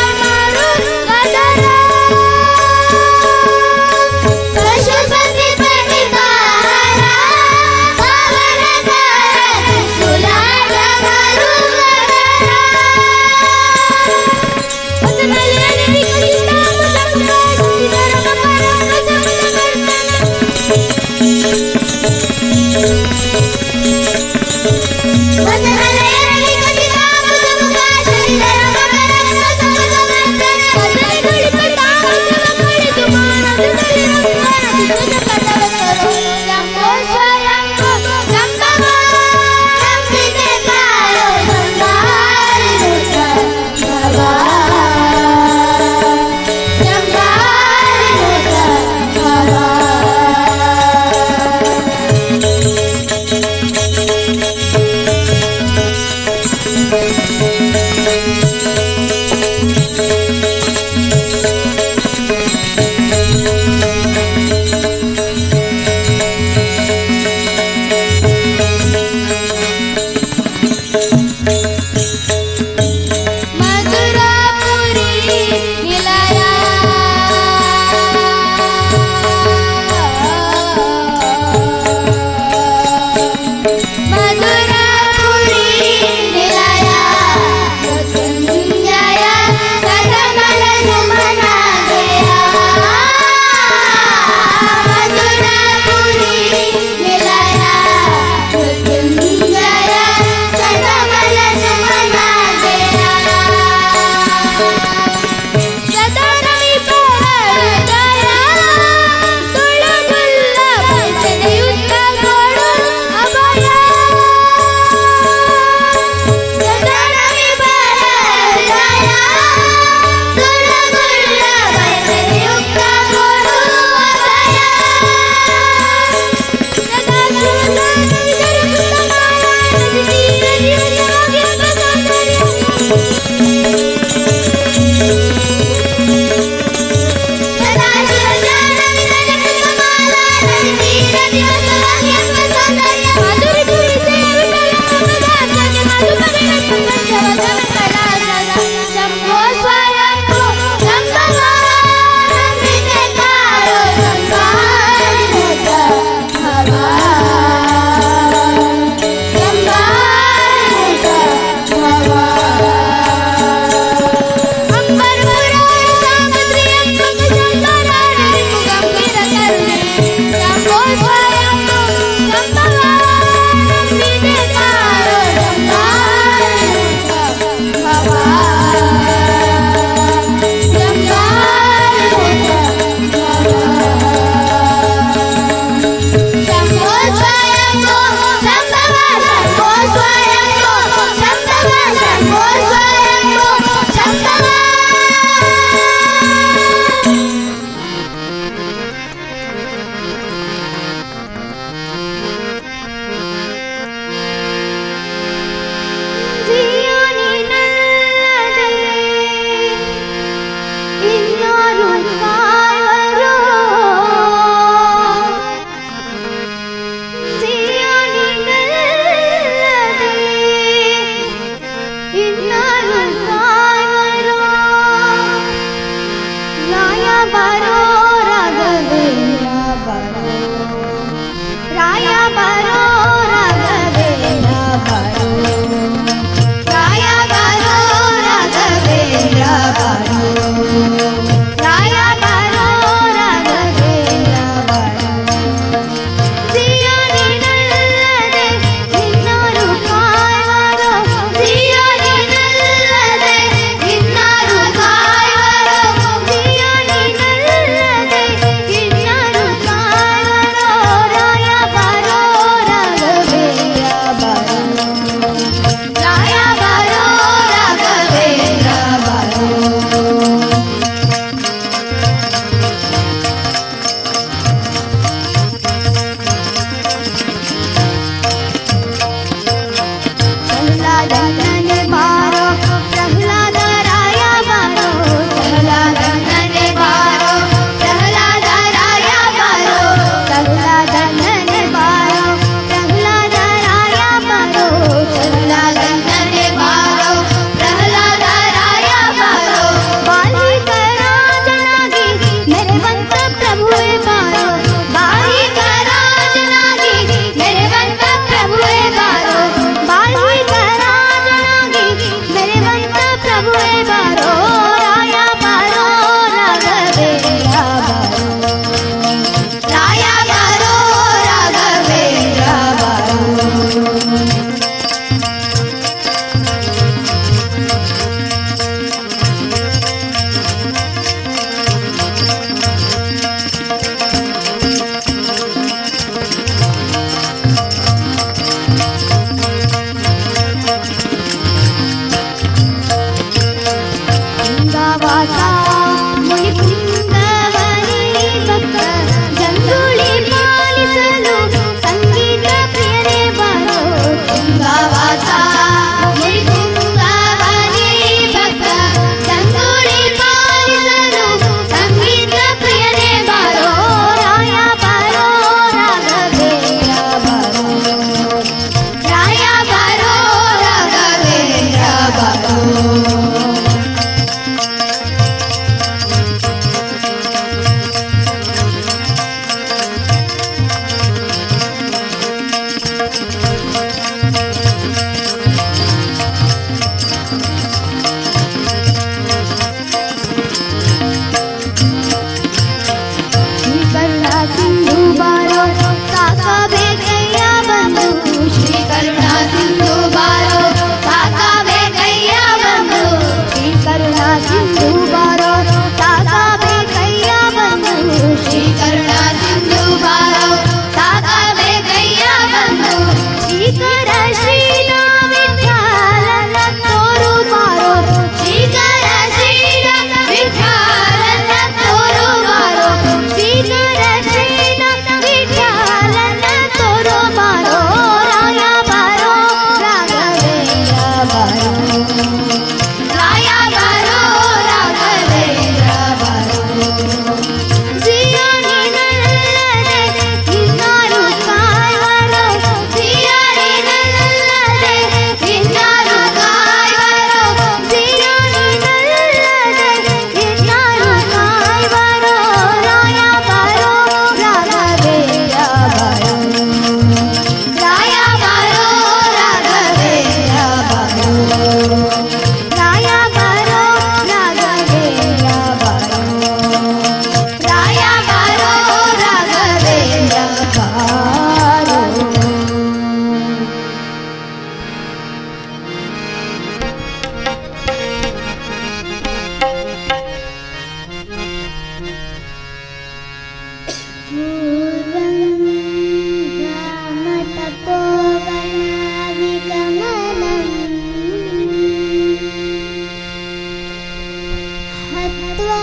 हत्वा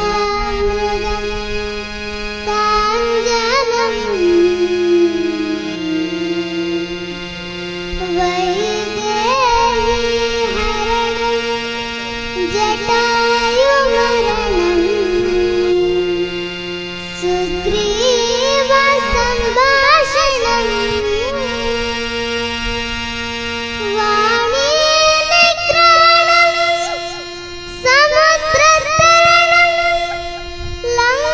मृगं काञ्चनं वैदेहीहरणं जटायुमरणं सुग्रीवसम्भाषणं वाणीनिग्रहणं समुद्रतरणं लङ्का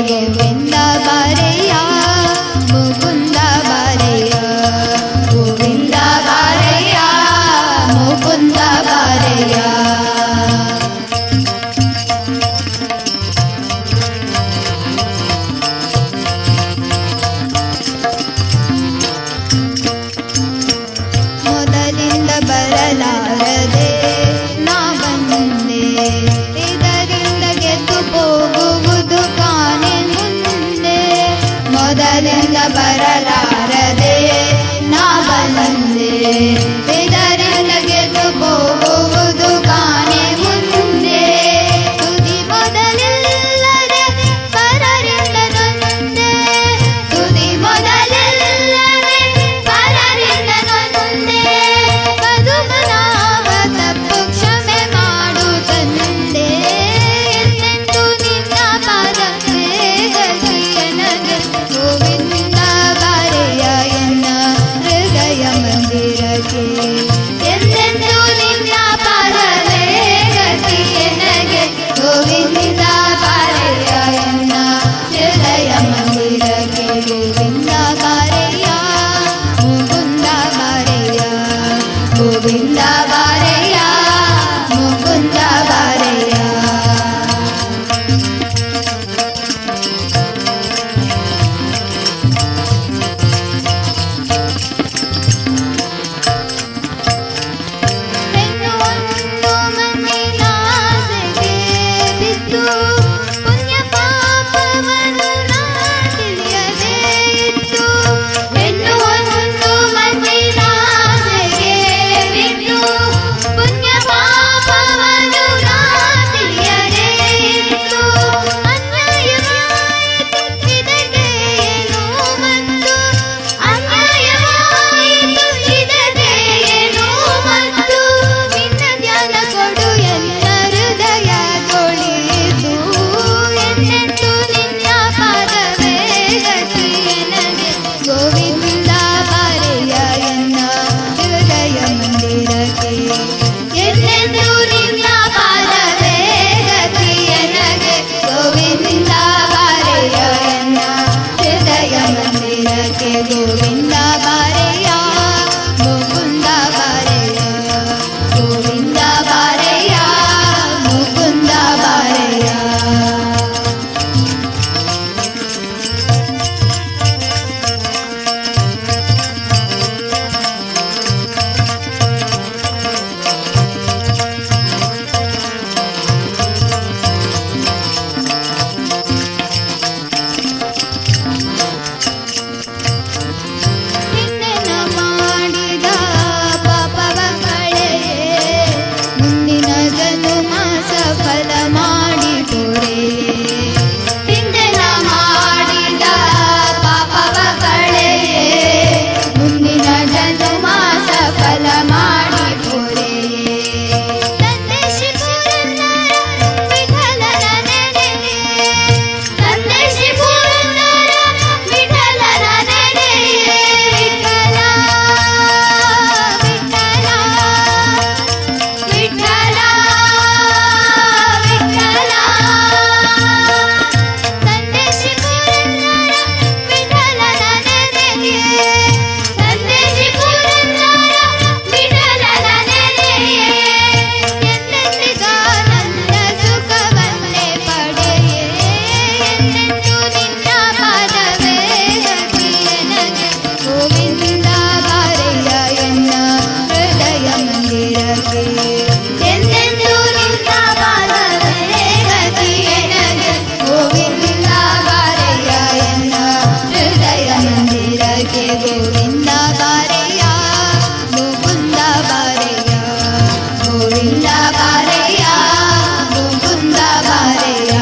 ಗೋವಿಂದ ಬಾರಯ್ಯ ಮುಕುಂದ ಬಾರಯ್ಯ ಗೋವಿಂದ ಬಾರಯ್ಯ ಮುಕುಂದ ಬಾರಯ್ಯ ಮೊದಲಿಂದ ಬರಲಾರದೆ ನಾ ಬಂದೆ ಇದರಿಂದ ಗೆದ್ದು ಹೋಗುವುದು ಕಾನೆ ಮುಂದೆ ಮೊದಲಿಂದ ಬರಲಾರದೆ ನಾ ಬಂದೆ ಇದರಿಂದ ಗೆದ್ದು ಹೋಗುವುದು ಕಾನೆ ಮುಂದೆ ತುದಿ ಮೊದಲಿಲ್ಲದೆ ಪರರಿಂದ ನೊಂದೆ ತುದಿ ಮೊದಲಿಲ್ಲದೆ ಪರರಿಂದ ನೊಂದೆ ಪದುಮನಾಭ ತಪ್ಪು ಕ್ಷಮೆ ಮಾಡು ತಂದೆ ಎಂದೆಂದು ನಿನ್ನ ಪಾದವೇ ಗತಿಯನಗೆ ಗೋವಿಂದ ಬಾರಯ್ಯ ಎನ್ನ ಹೃದಯ ಮಂದಿರಕ್ಕೆ ಎಂದೆಂದು ನಿನ್ನ ಪಾದವೇ ಗತಿಯನಗೆ ಗೋವಿಂದ ಬಾರಯ್ಯ ಎನ್ನ ಹೃದಯ ಮಂದಿರಕ್ಕೆ ಗೋವಿಂದ ಬಾರಯ್ಯ ಮುಕುಂದ ಬಾರಯ್ಯ ಗೋವಿಂದ ಬಾರಯ್ಯ ಮುಕುಂದ ಬಾರಯ್ಯ ಹೆಣ್ಣು ಒಂದು ಮಣ್ಣಿನಾಸೆಗೆ ಬಿದ್ದು ಪುಣ್ಯ ಪಾಪವನ್ನು ನಾ ತಿಳಿಯದೇ ಇತ್ತು ಹೆಣ್ಣು ಒಂದು ಮಣ್ಣಿನಾಸೆಗೆ ಬಿದ್ದು ಪುಣ್ಯ ಪಾಪವನ್ನು ನಾ ತಿಳಿಯದೇ ಇತ್ತು ಅನ್ಯಾಯವಾಯಿತು ಇದಕ್ಕೆ ಏನು ಮತ್ತು ಅನ್ಯಾಯವಾಯಿತು ಇದಕ್ಕೆ ಏನು ಮತ್ತು ನಿನ್ನ ಧ್ಯಾನ ಕೊಡು ಎನ್ನ ಹೃದಯ ತೊಳೆದು ಎಂದೆಂದು ನಿನ್ನ ಪಾದವೇ ಗತಿಯನಗೆ ಗೋವಿಂದ ಬಾರಯ್ಯ ಎನ್ನ ಹೃದಯ ಮಂದಿರಕ್ಕೆ ಎಂದೆಂದು ನಿನ್ನ ಪಾದವೇ ಗತಿಯನಗೆ ಗೋವಿಂದ ಬಾರಯ್ಯ ಎನ್ನ ಹೃದಯ ಮಂದಿರಕ್ಕೆ ಗೋವಿಂದ ಬಾರಯ್ಯ ಮುಕುಂದ ಬಾರಯ್ಯ ಗೋವಿಂದ ಬಾರಯ್ಯ ಮುಕುಂದ ಬಾರಯ್ಯ ನಿನ್ನೆನ ಮಾಡಿದ ಪಾಪವ ಕಳೆಯೇ ಮುಂದಿನ ಜನುಮ ಸಫಲ ಮಾಡಿ ತೋರೆಯೇ ನಿನ್ನೆನ ಮಾಡಿದ ಪಾಪವ ಕಳೆಯೇ ಮುಂದಿನ ಜನುಮ ಸಫಲ ಮಾಡಿ ತೋರೆಯೇ ತಂದೆ ಶಿಪುರಂದರ ವಿಠಲನ ನೆನೆಯೇ ತಂದೆ ಶಿಪುರಂದರ ವಿಠಲನ ನೆನೆಯೇ ವಿಠಲ ವಿಠಲ ವಿಠಲ ವಿಠಲ ತಂದೆ ಶಿಪುರಂದರ ವಿಠಲನ ನೆನೆಯೇ ತಂದೆ ಶಿಪುರಂದರ ವಿಠಲನ ನೆನೆಯೇ ಎಂದೆಂದಿಗಾನಂದ ಸುಖವನ್ನೇ ಪಡೆಯೇ ಎಂದೆಂದು ನಿನ್ನ ಪಾದವೇ ಗತಿಯನಗೆ ಗೋವಿಂದ ಬಾರಯ್ಯ ಎನ್ನ ಹೃದಯ ಮಂದಿರಕ್ಕೆ ಎಂದೆಂದು ನಿನ್ನ ಪಾದವೇ ಗತಿಯನಗೆ ಗೋವಿಂದ ಬಾರಯ್ಯ ಎನ್ನ ಹೃದಯ ಮಂದಿರಕ್ಕೆ ಗೋವಿಂದ ಬಾರಯ್ಯ ಮುಕುಂದ ಬಾರಯ್ಯ ಗೋವಿಂದ ಬಾರಯ್ಯ ಮುಕುಂದ ಬಾರಯ್ಯ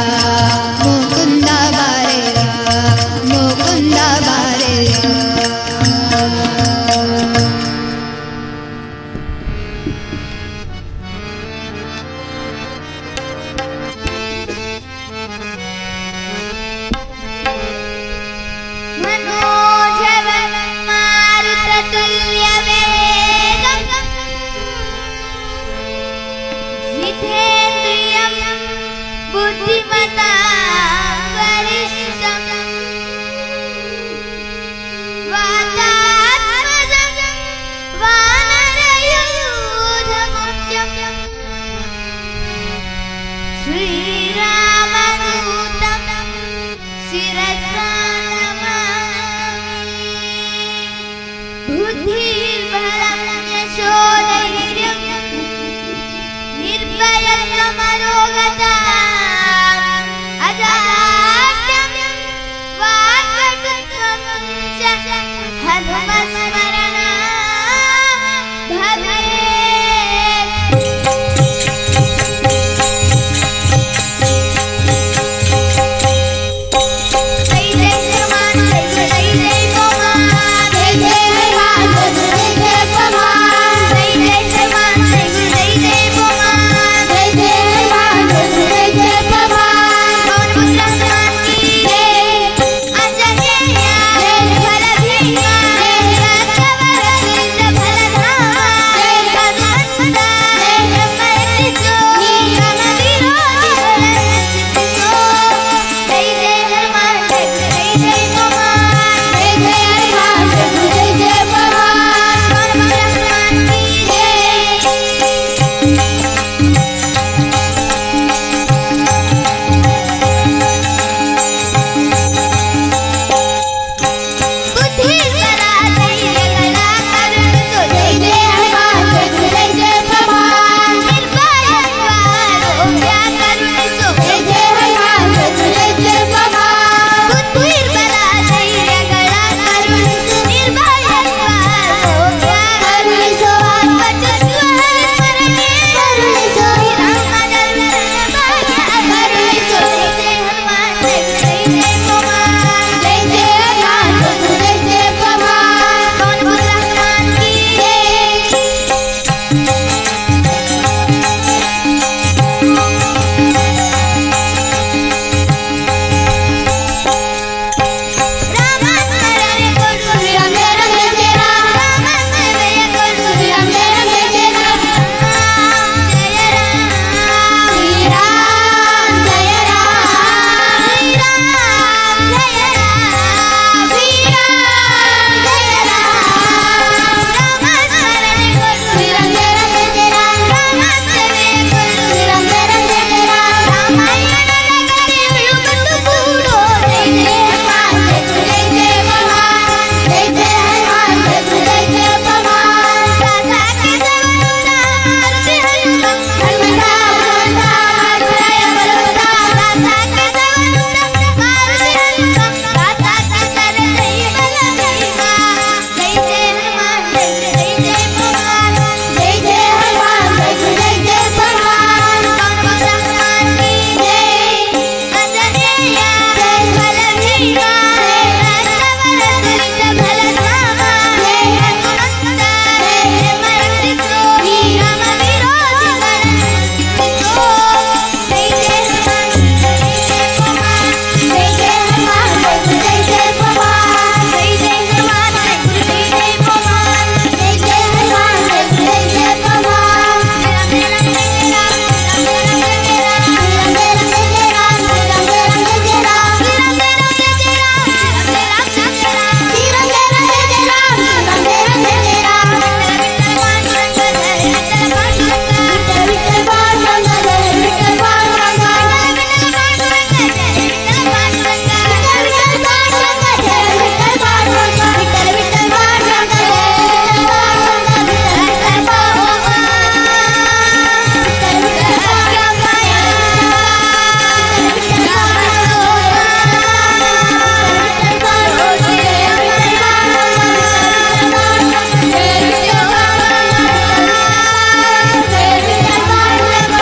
ಮುಕುಂದ ಬಾರಯ್ಯ ಮುಕುಂದ ಬಾರಯ್ಯ मनोजवं मारुततुल्यवेगं जितेन्द्रियं बुद्धिमतां वरिष्ठं ಶಿರಸಾ ನಮಾಮಿ ಬುದ್ಧಿರ್ಬಲಂ ಯಶೋಧೈರ್ಯಂ ನಿರ್ಭಯತ್ವಮರೋಗತಾ ಅಜಾಡ್ಯಂ ವಾಕ್ಪಟುತ್ವಂ ಚ ಹನುಮಸ್ಮರಣ ಭವೇತ್. ಜೈ ಜೈ ಹನುಮಾನ್ ಜೈ ಜೈ ಜೈ ಹನುಮಾನ್ ಜೈ ಜೈ ಹನುಮಾನ್ ಜೈ ಜೈ ಹನುಮಾನ್ ಜೈ ಜೈ ಹನುಮಾನ್ ಜೈ ಜೈ ಜೈ ಹನುಮಾನ್ ಜೈ ಜೈ ಹನುಮಾನ್ ಜೈ ಜೈ ಜೈ ಹನುಮಾನ್ ಪವನ ಪುತ್ರ ಹನುಮಾನ್ ಕಿ ಜೈ. ಅಂಜನೇಯ ಜೈ ಬಲ ಭೀಮ ಜೈ ಭಕ್ತವರದಿಂದ ಬಲಧಾಮ ಜೈ ಹನುಮಂತ ಜೈ ಬ್ರಹ್ಮ ರಕ್ಷಿಸು ನೀ ರಾಮ ವಿರೋಧಿಗಳನ್ನು ರಕ್ಷಿಸು. ಜೈ ಜೈ ಹನುಮಾನ್ ಜೈ ಜೈ ಜೈ ಹನುಮಾನ್ ಜೈ ಜೈ ಹನುಮಾನ್ ಜೈ ಜೈ ಜೈ ಹನುಮಾನ್ ಪವನ ಪುತ್ರ ಹನುಮಾನ್ ಕಿ ಜೈ. ಬುದ್ಧಿರ್ಬಲ ಧೈರ್ಯಗಳ ಕರುಣಿಸು ಜೈ ಜೈ ಹನುಮಾನ್ ಜೈ ಜೈ ಜೈ ಹನುಮಾನ್ ನಿರ್ಭಯತ್ವ ಆರೋಗ್ಯ ಕರುಣಿಸು ಜೈ ಜೈ ಹನುಮಾನ್ ಜೈ ಜೈ ಜೈ ಹನುಮಾನ್ ಬುದ್ಧಿರ್ಬಲ ಧೈರ್ಯಗಳ ಕರುಣಿಸು ನಿರ್ಭಯತ್ವ ಆರೋಗ್ಯ ಕರುಣಿಸು ವಾಕ್ಪಟುತ್ವ ಸ್ಮರಣೆ ಕರುಣಿಸು ರಾಮಧರ್ಮದ ಭಾಗ್ಯ ಕರುಣಿಸು. ಜೈ ಜೈ ಹನುಮಾನ್ ಜೈ ಜೈ ಜೈ ಹನುಮಾನ್ ಜೈ ಜೈ ಹನುಮಾನ್ ಜೈ ಜೈ ಜೈ ಹನುಮಾನ್ ಪವನ ಪುತ್ರ ಹನುಮಾನ್ ಕಿ ಜೈ. ರಾಮಸ್ಮರಣೆ ಕೊಡು ರಂಗ ರಂಗ ಜಯ ರಾಮ ರಾಮಸ್ಮರಣೆ ಕೊಡು ರಂಗ ರಂಗ ಜಯ ರಾಮ ಜಯ ರಾಮ ಶ್ರೀರಾಮ ಜಯ ರಾಮ ಶ್ರೀರಾಮ ಜಯ ರಾಮ ಶ್ರೀರಾಮ ಜಯ ರಾಮ ರಾಮಸ್ಮರಣೆ ಕೊಡು ರಂಗ ರಂಗ ಜಯ ರಾಮ ರಾಮಸ್ಮರಣೆ ಕೊಡು ರಂಗ ರಂಗ ಜಯ ರಾಮ ರಾಮಾಯಣ ನಗರಿಗಳು ಬಂದು ಕೂಡೋ ಜೈ ಜೈ ಹನುಮಾನ್ ಜೈ ಜೈ ಜೈ ಹನುಮಾನ್ ಜೈ ಜೈ ಹನುಮಾನ್ ಜೈ ಜೈ ಜೈ ಹನುಮಾನ್ ಸಾಸಾಕೆ ಸವನುತ ಮಾರುತಿ ಹನುಮ ಹನುಮಂತ ಹನುಮಂತ ಜಯ ಬಲವಂತ ಸಾಸಾಕೆ ಸವನುತ ಮಾರುತಿ ಹನುಮ ಸಾಸಾಕೆ ಸರ ಜೈ ಬಲ ಭೀಮ. ಜೈ ಜೈ ಹನುಮಾನ್ ಜೈ ಜೈ ಜೈ ಹನುಮಾನ್ ಜೈ ಜೈ ಹನುಮಾನ್ ಜೈ ಜೈ ಜೈ ಹನುಮಾನ್ ಪವನ ಪುತ್ರ ಹನುಮಾನ್ ಕಿ ಜೈ. ಅಂಜನೇಯ ಜೈ ಬಲ ಭೀಮ ಜೈ ಭಕ್ತವರದಿಂದ ಬಲಧಾಮ ಜೈ ಹನುಮಂತ ಜೈ ಬ್ರಹ್ಮ ರಕ್ಷಿಸು ನೀ ರಾಮ ವಿರೋಧಿಗಳನ್ನು ರಕ್ಷಿಸು. ಜೈ ಜೈ ಹನುಮಾನ್ ಜೈ ಜೈ ಹನುಮಾನ್ ಜೈ ಜೈ ಹನುಮಾನ್ ಜೈ ಜೈ ಜೈ ಹನುಮಾನ್ ಜೈ ಜೈ ಹನುಮಾನ್ ಜೈ ಜೈ ಜೈ ಹನುಮಾನ್ ಜೈ ಜೈ ಹನುಮಾನ್ ಜೈ ಜೈ ಜೈ ಹನುಮಾನ್ ಶ್ರೀರಾಮ ಜಯ ರಾಮ ಜಯ ರಾಮ ಶ್ರೀರಾಮ ಜಯ ರಾಮ ಜಯ ರಾಮ ಶ್ರೀರಾಮ ಜಯ ರಾಮ ಜಯ ರಾಮ ಶ್ರೀರಾಮ ಜಯ ರಾಮ ಜಯ ರಾಮ ಶ್ರೀರಾಮ ಜಯ ರಾಮ ಜಯ ರಾಮ ಶ್ರೀರಾಮ ಜಯ ರಾಮ ಜಯ ರಾಮ ವಿಠಲ ಪಾಂಡುರಂಗ ಜಯ ವಿಠಲ ಪಾಂಡುರಂಗ ವಿಠಲ ವಿಠಲ ಪಾಂಡುರಂಗ ಜಯ ವಿಠಲ ಪಾಂಡುರಂಗ ವಿಠಲ ಪಾಂಡುರಂಗ ಜಯ ವಿಠಲ ಪಾಂಡುರಂಗ ವಿಠಲ ವಿಠಲ ಪಾಂಡುರಂಗ ಜಯ ವಿಠಲ ಪಾಂಡುರಂಗ ವಿಠಲ ವಿಠಲ ಪಾಂಡುರಂಗ ಜಯ ವಿಠಲ ಪಾಂಡುರಂಗ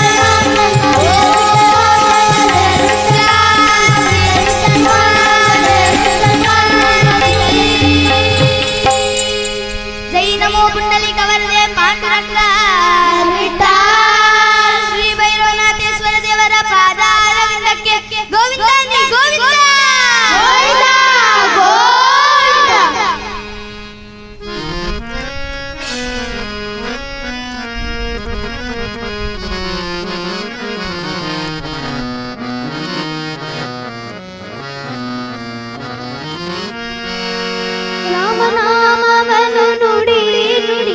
ವಿಠಲ ವಿಠಲ ಜೈ ನಮೋ ಪುಂಡಲಿಕ ವರದೆ ಪಾಂಡುರಂಗ ಶ್ರೀ ಭೈರವನಾಥೇಶ್ವರ ದೇವರ ಪಾದಾರವಿಂದಕ್ಕೆ ಗೋವಿಂದ ಗೋವಿಂದ ರಾಮನಾಮವನ್ನು ನುಡಿ ನುಡಿ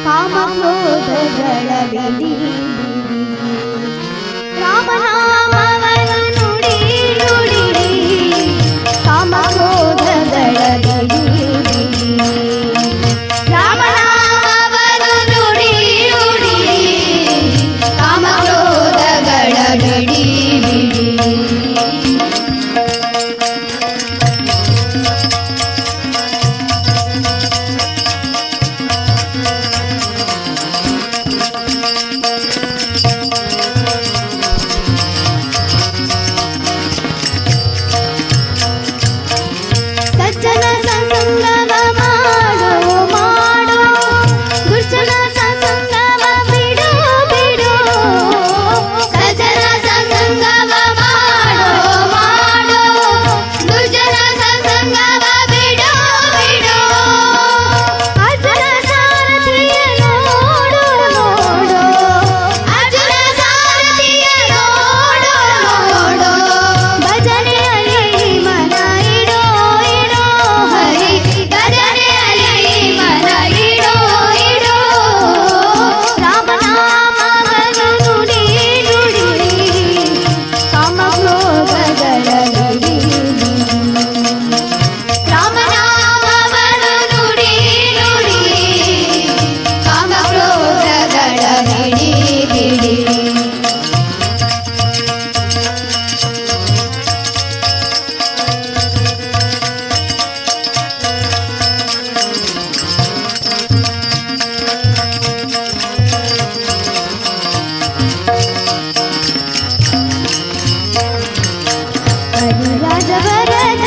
ಕಾಮಕ್ರೋಧಗಳ ಬಿಡಿ ಬಿಡಿ ರಾಮನಾಮ ಹರಿರಾಜ ವರದ